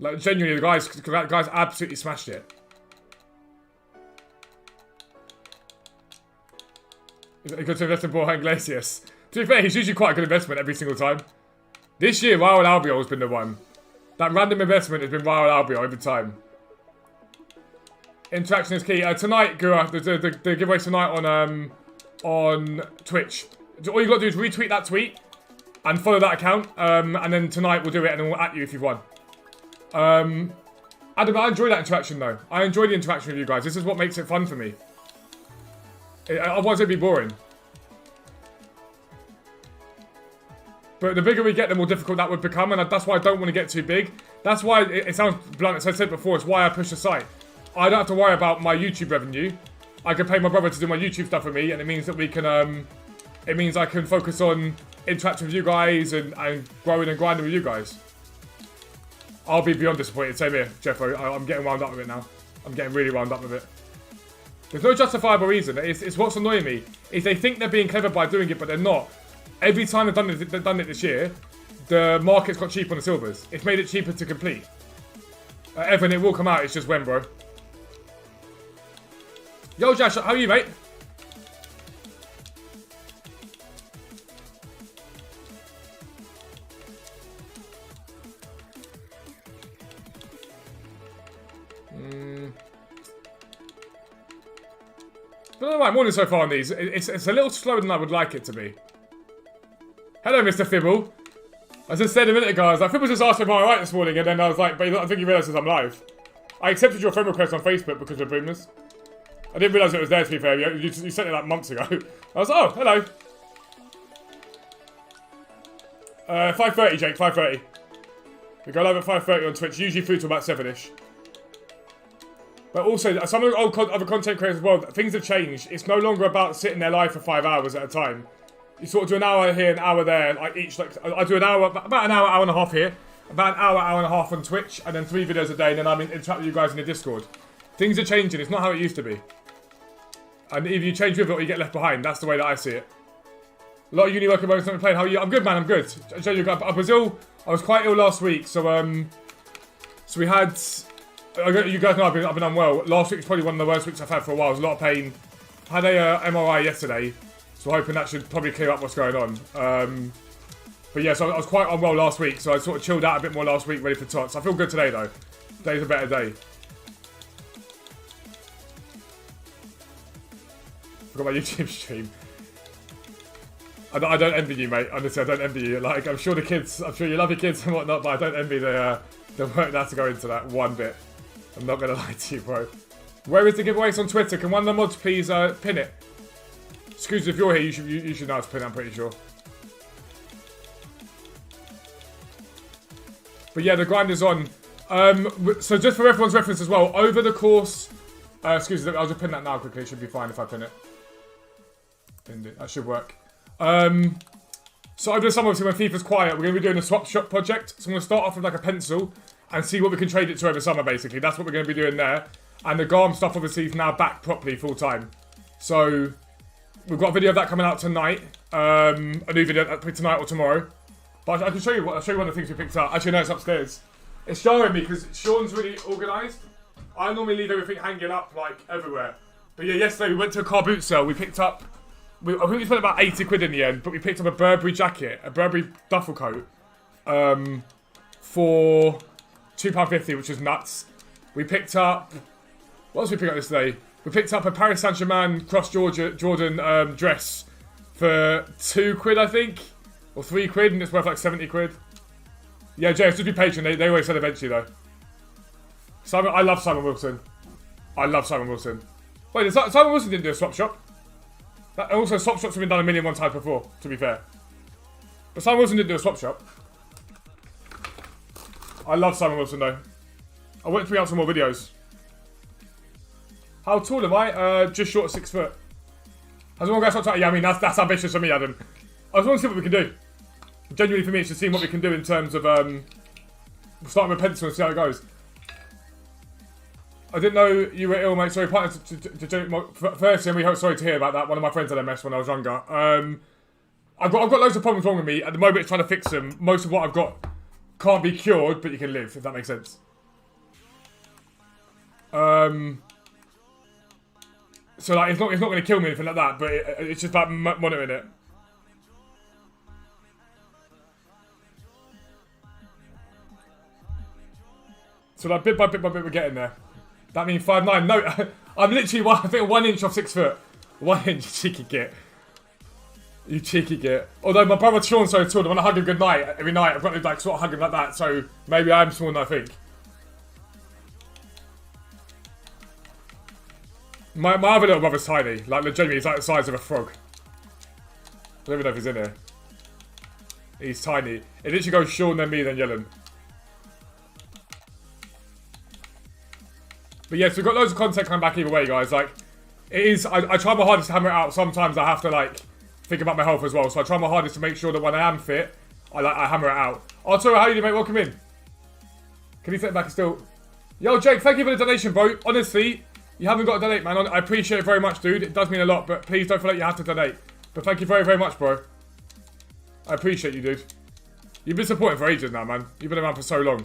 Like, genuinely, the guy's absolutely smashed it. Is it good to invest in Borja Iglesias? To be fair, he's usually quite a good investment every single time. This year, Raul Albiol has been the one. That random investment has been Raul Albiol every time. Interaction is key. Tonight, Gura, the giveaway tonight on Twitch. All you got to do is retweet that tweet and follow that account. And then tonight we'll do it and then we'll at you if you've won. Adam, I enjoy that interaction though. I enjoy the interaction with you guys. This is what makes it fun for me. Otherwise it'd be boring. But the bigger we get, the more difficult that would become, and that's why I don't want to get too big. That's why, it sounds blunt, as I said before, it's why I push the site. I don't have to worry about my YouTube revenue. I can pay my brother to do my YouTube stuff for me, and it means that we can, it means I can focus on interacting with you guys and growing and grinding with you guys. I'll be beyond disappointed. Same here, Jeffo. I'm getting wound up with it now. I'm getting really wound up with it. There's no justifiable reason. It's what's annoying me. Is they think they're being clever by doing it, but they're not. Every time they've done it this year, the market's got cheaper on the silvers. It's made it cheaper to complete. Evan, it will come out. It's just when, bro. Yo, Josh, how are you, mate? But alright, morning so far on these. It's a little slower than I would like it to be. Hello, Mr. Fibble. I just said a minute ago, I was like, Fibble just asked me if I'm alright this morning, and then I was like, but I think you realised I'm live. I accepted your friend request on Facebook because we're boomers. I didn't realise it was there, to be fair. You sent it like months ago. I was like, oh, hello. 5:30, Jake, 5:30. We go live at 5:30 on Twitch, usually through to about 7ish. But also, some of the other content creators as well, things have changed. It's no longer about sitting there live for 5 hours at a time. You sort of do an hour here, an hour there, like each, like, I do an hour, about an hour, hour and a half here, about an hour, hour and a half on Twitch, and then 3 videos a day, and then I'm interacting with you guys in the Discord. Things are changing, it's not how it used to be. And either you change with it or you get left behind, that's the way that I see it. A lot of uni working moments not playing, how are you? I'm good, man, I'm good. I showed you, I was ill, I was quite ill last week, so we had, you guys know I've been unwell. Last week was probably one of the worst weeks I've had for a while, it was a lot of pain. Had a MRI yesterday. So hoping that should probably clear up what's going on. But yeah, so I was quite unwell last week, so I sort of chilled out a bit more last week, ready for TOTS. I feel good today though. Today's a better day. Forgot my YouTube stream. I don't envy you, mate. Honestly, I don't envy you. Like, I'm sure you love your kids and whatnot, but I don't envy the work that has to go into that one bit. I'm not gonna lie to you, bro. Where is the giveaways on Twitter? Can one of the mods please pin it? Excuse me, if you're here, you should know how to pin it, I'm pretty sure. But yeah, the grind is on. So just for everyone's reference as well, over the course... excuse me, I'll just pin that now quickly. It should be fine if I pin it. Pinned it. That should work. So over the summer, obviously, when FIFA's quiet, we're going to be doing a swap shop project. So I'm going to start off with like a pencil and see what we can trade it to over summer, basically. That's what we're going to be doing there. And the GARM stuff, obviously, is now back properly full-time. So... we've got a video of that coming out tonight. A new video probably tonight or tomorrow. But I can show you. I'll show you one of the things we picked up. Actually, no, it's upstairs. It's jarring me because Sean's really organised. I normally leave everything hanging up like everywhere. But yeah, yesterday we went to a car boot sale. We picked up. I think we spent about 80 quid in the end, but we picked up a Burberry jacket, a Burberry duffel coat, for £2.50, which was nuts. We picked up. What else did we pick up yesterday? We picked up a Paris Saint-Germain cross Jordan dress for 2 quid, I think. Or 3 quid, and it's worth like 70 quid. Yeah, James, just be patient. They always said eventually, though. I love Simon Wilson. I love Simon Wilson. Wait, Simon Wilson didn't do a swap shop. Also, swap shops have been done 1,000,001 times before, to be fair. But Simon Wilson didn't do a swap shop. I love Simon Wilson, though. I want to bring out some more videos. How tall am I? Just short of 6 foot. Has anyone got something? Yeah, I mean, that's ambitious for me, Adam. I just want to see what we can do. Genuinely for me, it's just seeing what we can do in terms of, starting with pencil and see how it goes. I didn't know you were ill, mate. Sorry, partner firstly, we sorry to hear about that. One of my friends had MS when I was younger. I've got loads of problems wrong with me. At the moment, it's trying to fix them. Most of what I've got can't be cured, but you can live, if that makes sense. So like, it's not going to kill me or anything like that, but it's just about monitoring it. So like, bit by bit we're getting there. That means 5'9". No, I'm literally I think 1 inch off 6 foot. 1 inch, cheeky git. You cheeky git. Although my brother Sean's so tall, I want to hug him good night every night. I've got to like sort of hug him like that, so maybe I am smaller than I think. My other little brother's tiny. Like, legitimately, he's like the size of a frog. I don't even know if he's in here. He's tiny. It literally goes Sean, then me, then Yellen. But yes, we've got loads of content coming back either way, guys. Like, it is, I try my hardest to hammer it out. Sometimes I have to, like, think about my health as well. So I try my hardest to make sure that when I am fit, I hammer it out. Arturo, how are you doing, mate? Welcome in. Can you fit back and still... Yo, Jake, thank you for the donation, bro. Honestly, you haven't got to donate, man. I appreciate it very much, dude. It does mean a lot, but please don't feel like you have to donate. But thank you very, very much, bro. I appreciate you, dude. You've been supporting for ages now, man. You've been around for so long.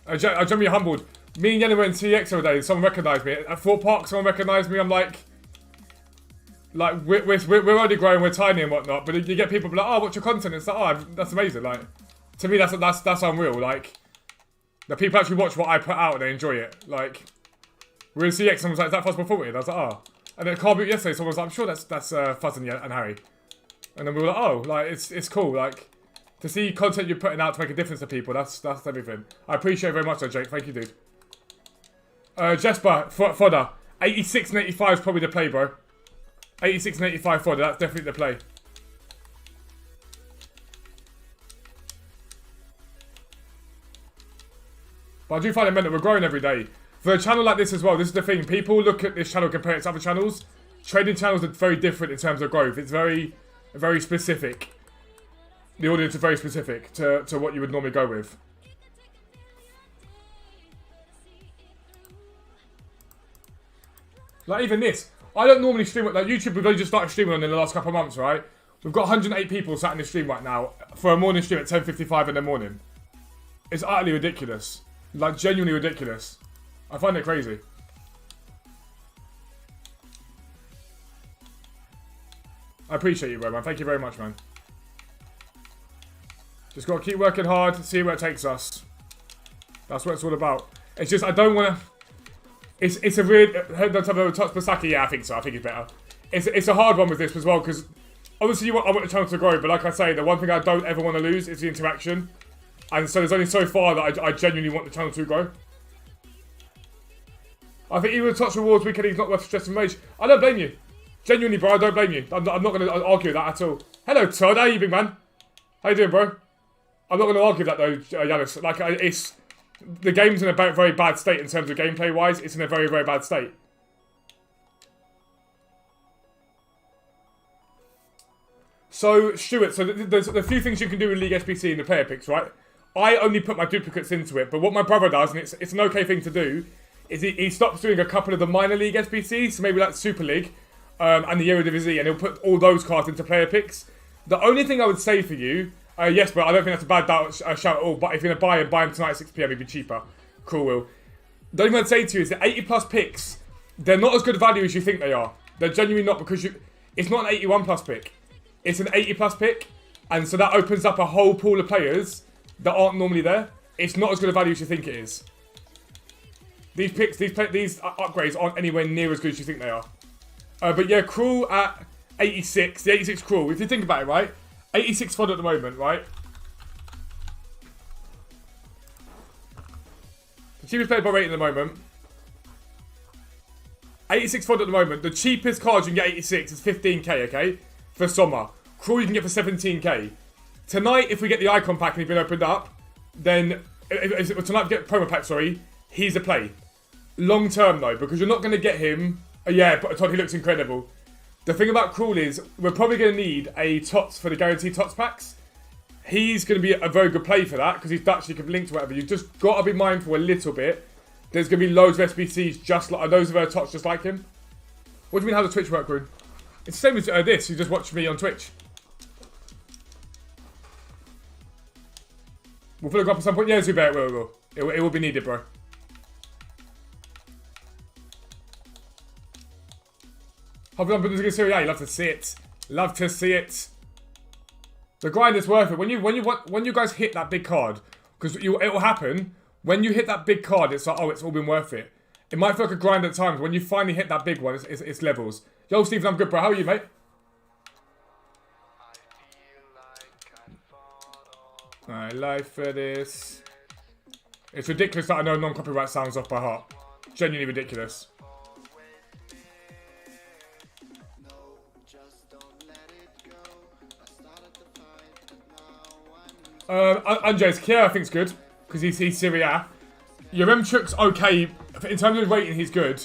I'm genuinely humbled. Me and Yenna were in CX the other day, and someone recognised me. At Fort Park, someone recognised me. I'm like, we're already growing, we're tiny and whatnot. But you get people like, oh, what's your content? It's like, oh, that's amazing. Like, to me, that's unreal. Like, the people actually watch what I put out and they enjoy it. Like, we're in CX, someone was like, is that Fuzzball40? And I was like, oh. And then at Car Boot yesterday, someone was like, I'm sure that's Fuzz and Harry. And then we were like, oh, like, it's cool. Like, to see content you're putting out to make a difference to people, that's everything. I appreciate it very much, though, Jake. Thank you, dude. Jesper, Fodder. 86 and 85 is probably the play, bro. 86 and 85 Fodder, that's definitely the play. But I do find it meant that we're growing every day. For a channel like this as well, this is the thing. People look at this channel compared to other channels. Trading channels are very different in terms of growth. It's very specific. The audience is very specific to what you would normally go with. Like even this. I don't normally stream, like YouTube, we've only just started streaming on in the last couple of months, right? We've got 108 people sat in the stream right now for a morning stream at 10:55 in the morning. It's utterly ridiculous. Like, genuinely ridiculous. I find it crazy. I appreciate you, bro, man. Thank you very much, man. Just got to keep working hard, see where it takes us. That's what it's all about. It's just, I don't want to... It's a weird... TOTS Pasaki, yeah, I think so. I think it's better. It's a hard one with this as well, because obviously I want the channel to grow, but like I say, the one thing I don't ever want to lose is the interaction. And so there's only so far that I genuinely want the channel to grow. I think even with TOTS Rewards weekend, he's not worth stress and rage. I don't blame you. Genuinely, bro, I don't blame you. I'm not going to argue that at all. Hello, Todd. How are you, big man? How you doing, bro? I'm not going to argue that, though, Yanis. Like, it's... The game's in a very bad state in terms of gameplay-wise. It's in a very bad state. So, Stuart, so there's a few things you can do with League SBC in the player picks, right? I only put my duplicates into it, but what my brother does, and it's an okay thing to do, is he stops doing a couple of the minor League SBCs, so maybe like Super League, and the Eredivisie, and he'll put all those cards into player picks. The only thing I would say for you... yes, but I don't think that's a bad shout at all. But if you're going to buy him tonight at 6 PM, it'd be cheaper. Cool, Will. The only thing I'd say to you is that 80 plus picks, they're not as good value as you think they are. They're genuinely not, because it's not an 81 plus pick. It's an 80 plus pick. And so that opens up a whole pool of players that aren't normally there. It's not as good a value as you think it is. These picks, these upgrades aren't anywhere near as good as you think they are. But yeah, Cruel at 86. The 86 Cruel. If you think about it, right? 86 Fodder at the moment, right? The cheapest player by rating at the moment. 86 Fodder at the moment. The cheapest card you can get 86 is 15k, okay? For summer. Cruel you can get for 17k. Tonight, if we get the icon pack and he's been opened up, then... Tonight we get promo pack, sorry. He's a play. Long term, though, because you're not going to get him... yeah, but Todd, he looks incredible. The thing about Cruel is, we're probably going to need a TOTS for the guaranteed TOTS packs. He's going to be a very good play for that, because he's Dutch, he can link to whatever. You've just got to be mindful a little bit. There's going to be loads of SBCs just like, those of TOTS just like him. What do you mean, how does Twitch work, Rune? It's the same as this, you just watch me on Twitch. We'll put it up at some point. Yeah, Zubair, it will be needed, bro. Hopping up into the Serie A, love to see it. Love to see it. The grind is worth it. When you guys hit that big card, because it will happen. When you hit that big card, it's like, oh, it's all been worth it. It might feel like a grind at times. When you finally hit that big one, it's levels. Yo, Stephen, I'm good, bro. How are you, mate? I life for this. It's ridiculous that I know non-copyright sounds off by heart. Genuinely ridiculous. Andres, Kier I think's good, because he's Serie A. Yaremchuk's okay. In terms of rating, he's good.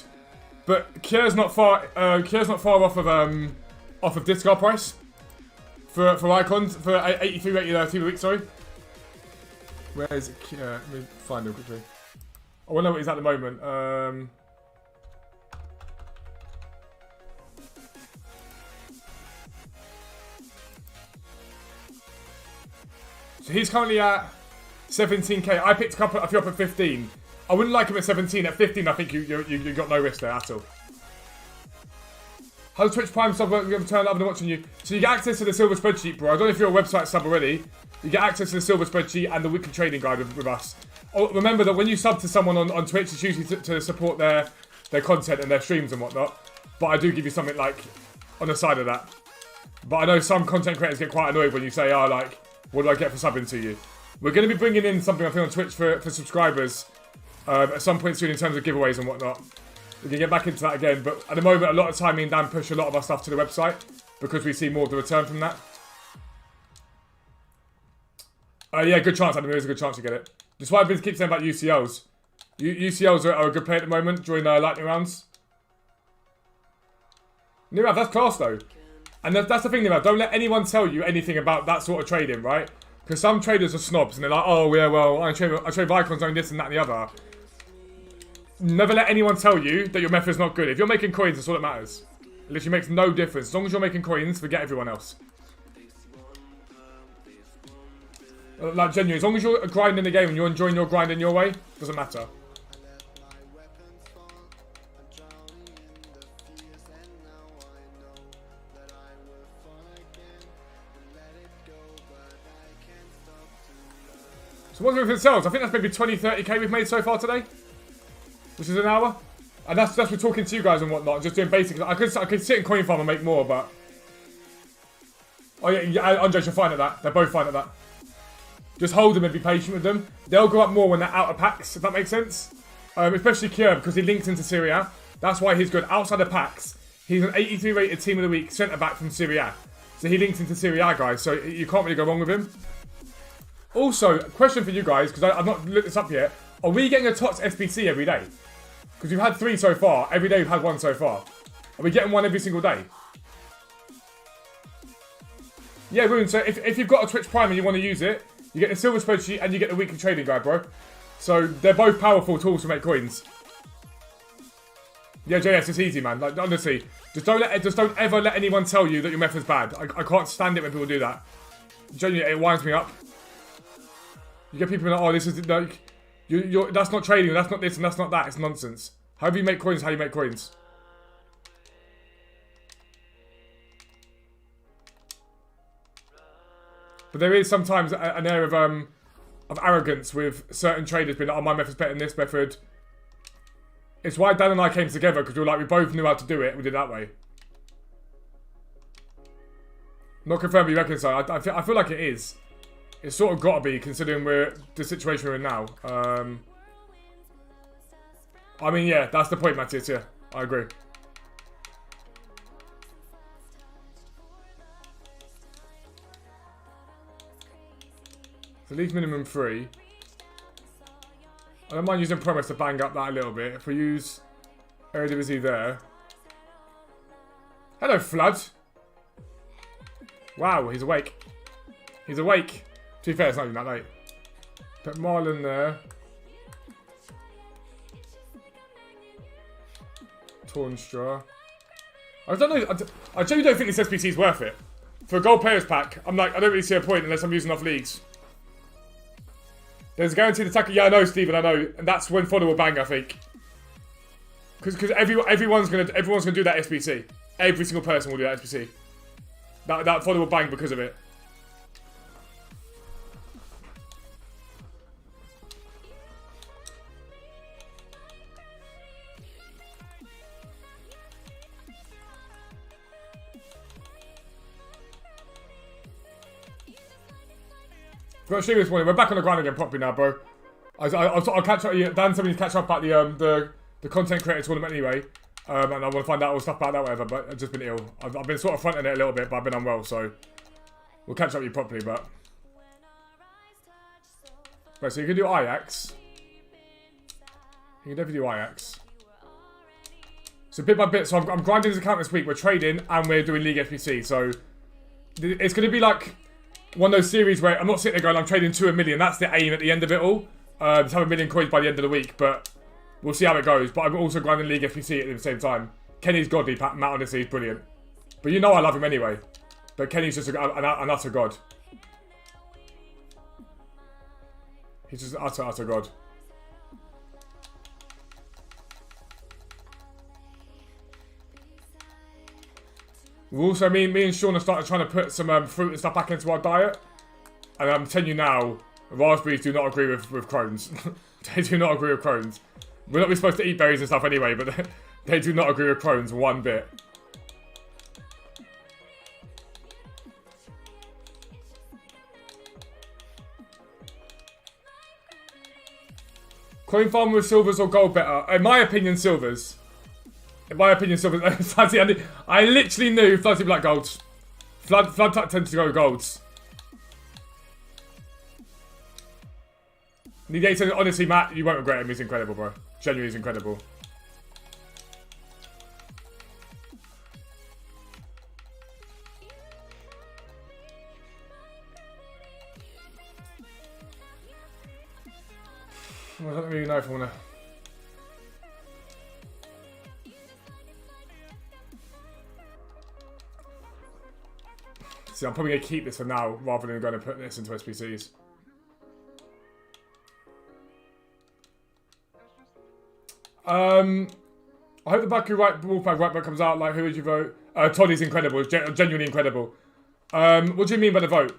But Kier's not far off of discard price. For icons, for 83 rated team of the week, sorry. Where is it? Let me find him quickly. I want to know what he's at the moment. So he's currently at 17k. I picked a few up at 15. I wouldn't like him at 17. At 15, I think you got no risk there at all. How does Twitch Prime sub work? We have turned up and watching you. So you get access to the silver spreadsheet, bro. I don't know if you're a website sub already. You get access to the silver spreadsheet and the weekly trading guide with us. Oh, remember that when you sub to someone on Twitch, it's usually to support their content and their streams and whatnot. But I do give you something like on the side of that. But I know some content creators get quite annoyed when you say, oh, like, what do I get for subbing to you? We're going to be bringing in something, I think, on Twitch for subscribers at some point soon in terms of giveaways and whatnot. We can get back into that again, but at the moment, a lot of time me and Dan push a lot of our stuff to the website because we see more of the return from that. Yeah, good chance, Adam. There is a good chance to get it. That's why I've keep saying about UCLs. UCLs are a good play at the moment during lightning rounds. Nirav, that's class though. And that's the thing, Nirav. Don't let anyone tell you anything about that sort of trading, right? Because some traders are snobs and they're like, oh, yeah, well, I trade icons doing this and that and the other. Never let anyone tell you that your method's not good. If you're making coins, that's all that matters. It literally makes no difference. As long as you're making coins, forget everyone else. Like, genuinely, as long as you're grinding the game and you're enjoying your grind in your way, doesn't matter. So what's everything sells? I think that's maybe 20, 30k we've made so far today. Which is an hour. And that's with talking to you guys and whatnot, just doing basics. I could sit in coin farm and make more, but... Oh yeah, Andres, you're fine at that. They're both fine at that. Just hold them and be patient with them. They'll go up more when they're out of packs, if that makes sense. Especially Kier, because he links into Serie A. That's why he's good. Outside of packs, he's an 83 rated team of the week centre-back from Serie A. So he links into Serie A, guys, so you can't really go wrong with him. Also, question for you guys, because I've not looked this up yet. Are we getting a TOTS SBC every day? Because we've had 3 so far. Every day we've had 1 so far. Are we getting 1 every single day? Yeah, Rune, so if you've got a Twitch Prime and you want to use it, you get the silver spreadsheet and you get the weekly trading guide, bro. So they're both powerful tools to make coins. Yeah, JS, it's easy, man. Like, honestly, just don't ever let anyone tell you that your method's bad. I can't stand it when people do that. Genuinely, it winds me up. You get people like, oh, this is like... that's not trading, that's not this, and that's not that. It's nonsense. However you make coins, how you make coins. But there is sometimes an air of arrogance with certain traders being like, oh, my method's better than this method. It's why Dan and I came together, because we were like, we both knew how to do it, we did it that way. Not confirmed, but you reckon so. I feel like it is. It's sort of got to be, considering the situation we're in now. I mean, yeah, that's the point, Matthias, yeah. I agree. So leave minimum 3. I don't mind using Promise to bang up that a little bit. If we use Eredivisie there. Hello, Flood. Wow, he's awake. He's awake. To be fair, it's not even that late. Put Marlon there. Tornstra. I don't know. I genuinely don't think this SBC is worth it. For a gold players pack, I'm like, I don't really see a point unless I'm using off leagues. There's a guaranteed attacker. Yeah, I know, Stephen, I know. And that's when Fodder will bang, I think. Because everyone's gonna do that SBC. Every single person will do that SBC. That Fodder will bang because of it. Got a stream this morning. We're back on the grind again properly now, bro. I'll catch up. Dan told me to catch up about the content creator tournament anyway, and I want to find out all the stuff about that, whatever. But I've just been ill. I've been sort of fronting it a little bit, but I've been unwell, so we'll catch up with you properly. But Right, so you can do Ajax. You can definitely do Ajax. So bit by bit, so I'm grinding this account this week. We're trading and we're doing League SBC. So it's going to be like one of those series where I'm not sitting there going, I'm trading to 1 million. That's the aim at the end of it all. To have 1 million coins by the end of the week. But we'll see how it goes. But I'm also grinding League SBC at the same time. Kenny's godly. Matt honestly is brilliant. But you know I love him anyway. But Kenny's just an utter god. He's just an utter god. We also, me and Sean have started trying to put some fruit and stuff back into our diet. And I'm telling you now, raspberries do not agree with Crohn's. They do not agree with Crohn's. We're not supposed to eat berries and stuff anyway, but they do not agree with Crohn's one bit. Coin farm with silvers or gold better? In my opinion, silvers. In my opinion, silvers. I literally knew Flood would be like golds. Flood tends to go golds. Honestly, Matt, you won't regret him. He's incredible, bro. Genuinely, he's incredible. I don't really know if I want to... See, I'm probably going to keep this for now, rather than going to put this into SBCs. I hope the Baku Wolfpack right back comes out. Like, who would you vote? TOTY's incredible. Genuinely incredible. What do you mean by the vote?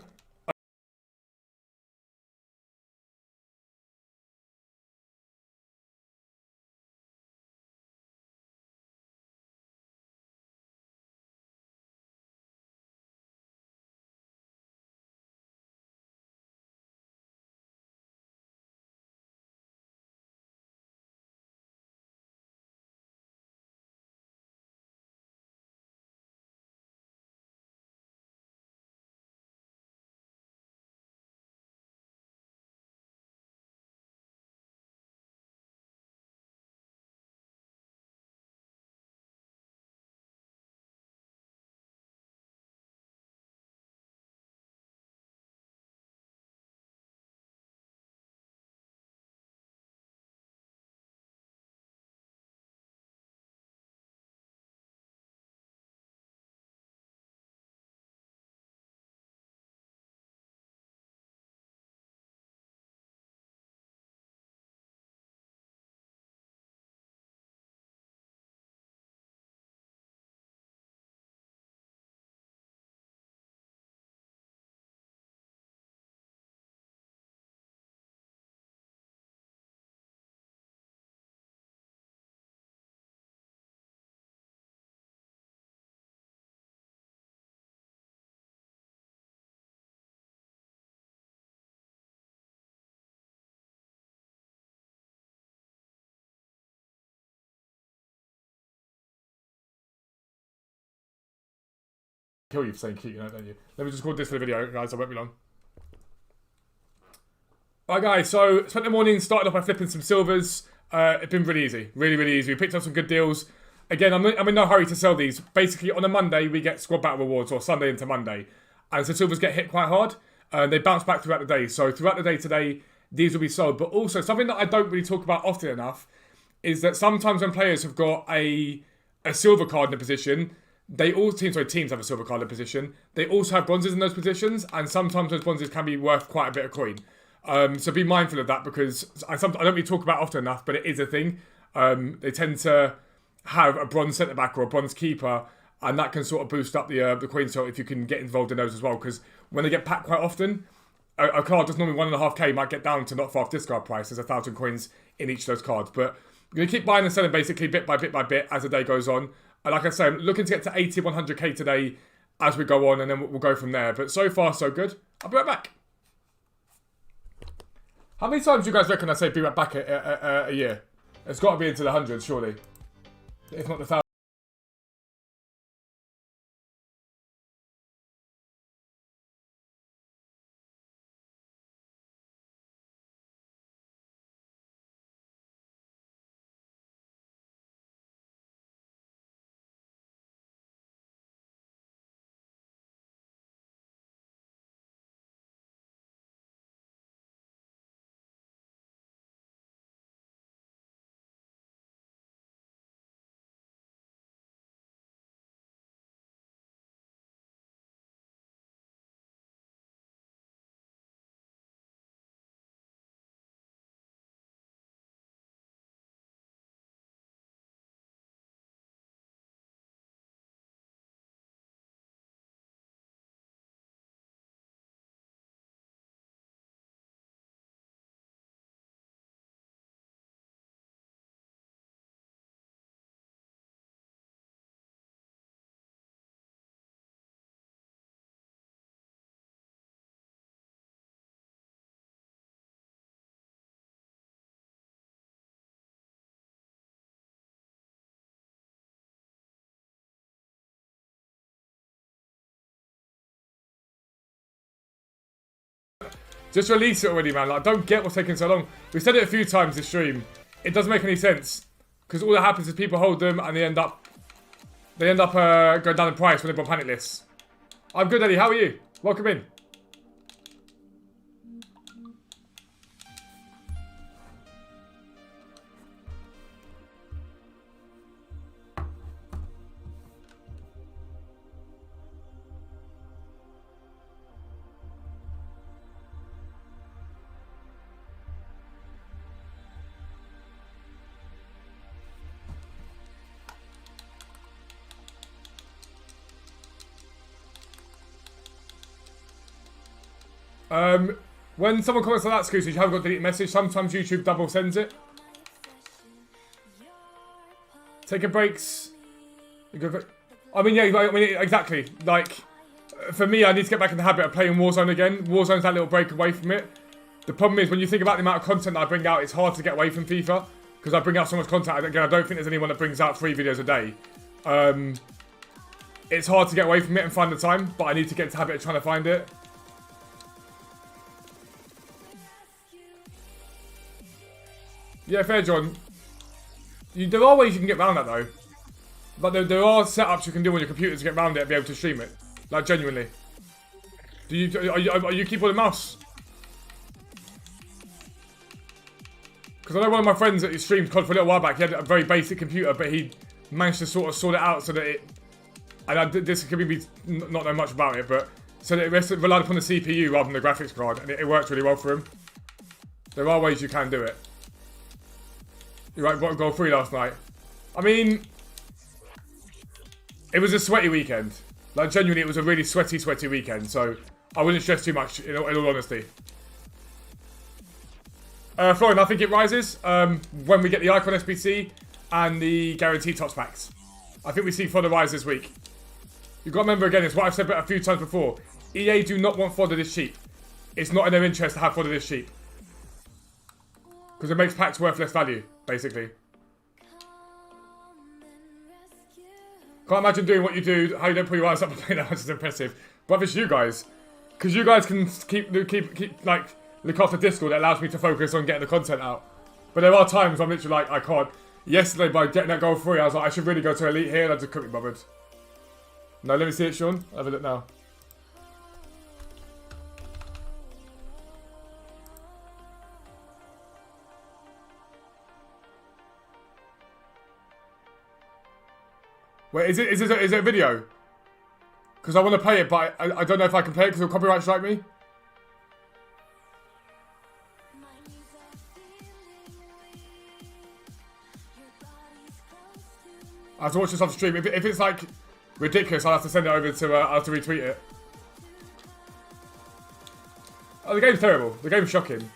Kill you for saying cute, you know, don't you? Let me just record this for the video, guys. I won't be long. Alright, guys. So spent the morning started off by flipping some silvers. It's been really easy, really easy. We picked up some good deals. Again, I'm in no hurry to sell these. Basically, on a Monday we get squad battle rewards, or Sunday into Monday, and so silvers get hit quite hard. They bounce back throughout the day. So throughout the day today, these will be sold. But also something that I don't really talk about often enough is that sometimes when players have got a silver card in a position, teams have a silver card in a position. They also have bronzes in those positions, and sometimes those bronzes can be worth quite a bit of coin. So be mindful of that, because I don't really talk about it often enough, but it is a thing. They tend to have a bronze centre back or a bronze keeper, and that can sort of boost up the coin total if you can get involved in those as well. Because when they get packed quite often, a card that's normally 1.5k might get down to not far off discard price. There's 1,000 coins in each of those cards, but we're going to keep buying and selling basically bit by bit as the day goes on. And like I say, I'm looking to get to 80, 100k today as we go on, and then we'll go from there. But so far, so good. I'll be right back. How many times do you guys reckon I say be right back a year? It's got to be into the hundreds, surely. If not the thousands. Just release it already, man. Like, I don't get what's taking so long. We said it a few times this stream. It doesn't make any sense. Because all that happens is people hold them and they end up going down in price when they're on panic lists. I'm good, Eddie. How are you? Welcome in. When someone comments on that, excuse me, you haven't got to delete a message. Sometimes YouTube double sends it. Taking breaks. I mean, yeah, exactly. Like, for me, I need to get back in the habit of playing Warzone again. Warzone's that little break away from it. The problem is, when you think about the amount of content that I bring out, it's hard to get away from FIFA. Because I bring out so much content. Again, I don't think there's anyone that brings out 3 videos a day. It's hard to get away from it and find the time, but I need to get into the habit of trying to find it. Yeah, fair, John. There are ways you can get around that, though. But there are setups you can do on your computer to get around it and be able to stream it. Like, genuinely. Are you keyboard and mouse? Because I know one of my friends that streamed COD for a little while back, he had a very basic computer, but he managed to sort of sort it out so that it... And this could be not know much about it, but... So that it relied upon the CPU rather than the graphics card, and it worked really well for him. There are ways you can do it. You're right, got goal 3 last night. I mean, it was a sweaty weekend. Like, genuinely, it was a really sweaty weekend. So, I wouldn't stress too much, in all honesty. Florian, I think it rises when we get the Icon SBC and the Guaranteed TOTS packs. I think we see Fodder rise this week. You've got to remember, again, it's what I've said a few times before. EA do not want Fodder this cheap. It's not in their interest to have Fodder this cheap. Because it makes packs worth less value, basically. Can't imagine doing what you do, how you don't put your eyes up and play that much is impressive. But it's you guys. Because you guys can keep like, look after Discord that allows me to focus on getting the content out. But there are times I'm literally like, I can't. Yesterday, by getting that goal 3, I was like, I should really go to Elite here, and I just couldn't be bothered. No, let me see it, Sean. Have a look now. Wait, is it a video? Because I want to play it, but I don't know if I can play it because it'll copyright strike me. I have to watch this off stream. If it's like ridiculous, I'll have to send it over to. I'll have to retweet it. Oh, the game's terrible. The game's shocking.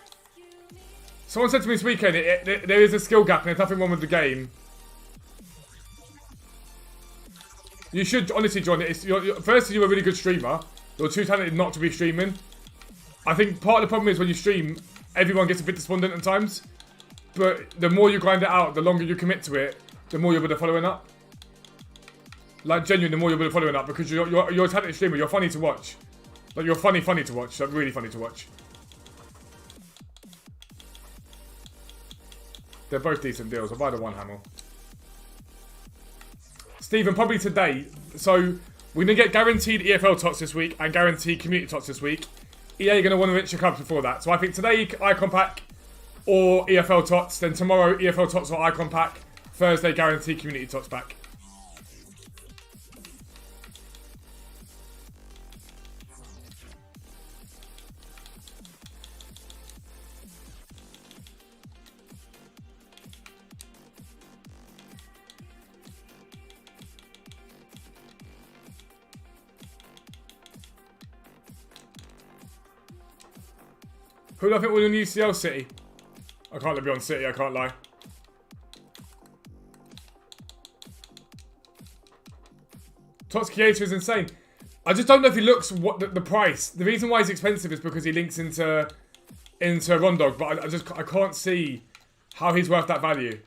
Someone said to me this weekend, there is a skill gap and there's nothing wrong with the game. You should, honestly, John, firstly, you're a really good streamer. You're too talented not to be streaming. I think part of the problem is when you stream, everyone gets a bit despondent at times. But the more you grind it out, the longer you commit to it, the more you'll be following up. Like, genuinely, the more you'll be following up because you're a talented streamer. You're funny to watch. Like, you're funny to watch. Like, really funny to watch. They're both decent deals. I'll buy the one Hamel. Stephen, probably today. So, we're going to get guaranteed EFL TOTS this week and guaranteed community TOTS this week. EA are going to want to rinse your cups before that. So, I think today, Icon Pack or EFL TOTS. Then tomorrow, EFL TOTS or Icon Pack. Thursday, guaranteed community TOTS pack. Who do I think will win UCL? City? I can't let be on City, I can't lie. TOTS Creator is insane. I just don't know if he looks what the price. The reason why he's expensive is because he links into Rondog, but I can't see how he's worth that value.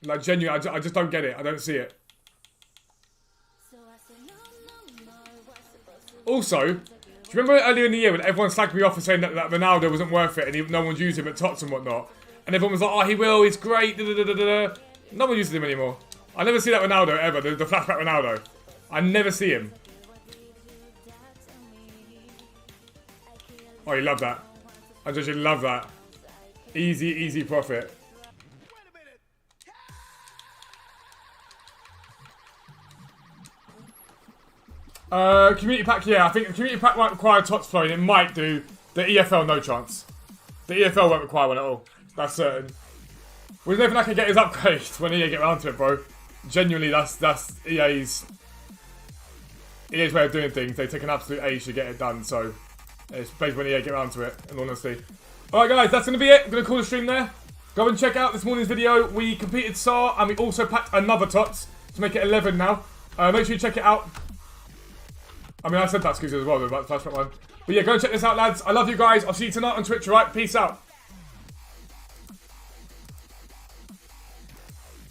Like, genuinely, I just don't get it. I don't see it. Also, Do you remember earlier in the year when everyone slagged me off for saying that Ronaldo wasn't worth it and no one's using him at TOTS and whatnot? And everyone was like, oh, he will, he's great, da da da da da. No one uses him anymore. I never see that Ronaldo ever, the flashback Ronaldo. I never see him. Oh, you love that. I just love that. Easy, easy profit. Community pack, yeah. I think the community pack won't require TOTS flowing. It might do. The EFL, no chance. The EFL won't require one at all. That's certain. Well, there's nothing I can get his upgrade when EA get around to it, bro. Genuinely, that's EA's way of doing things. They take an absolute age to get it done, so it's basically when EA get around to it, in honesty. Alright guys, that's going to be it. I'm going to call the stream there. Go and check out this morning's video. We completed SAR and we also packed another TOTS to make it 11 now. Make sure you check it out. I mean, I said that, excuse me, as well, about the flashback one. But yeah, go and check this out, lads. I love you guys. I'll see you tonight on Twitch, alright? Peace out.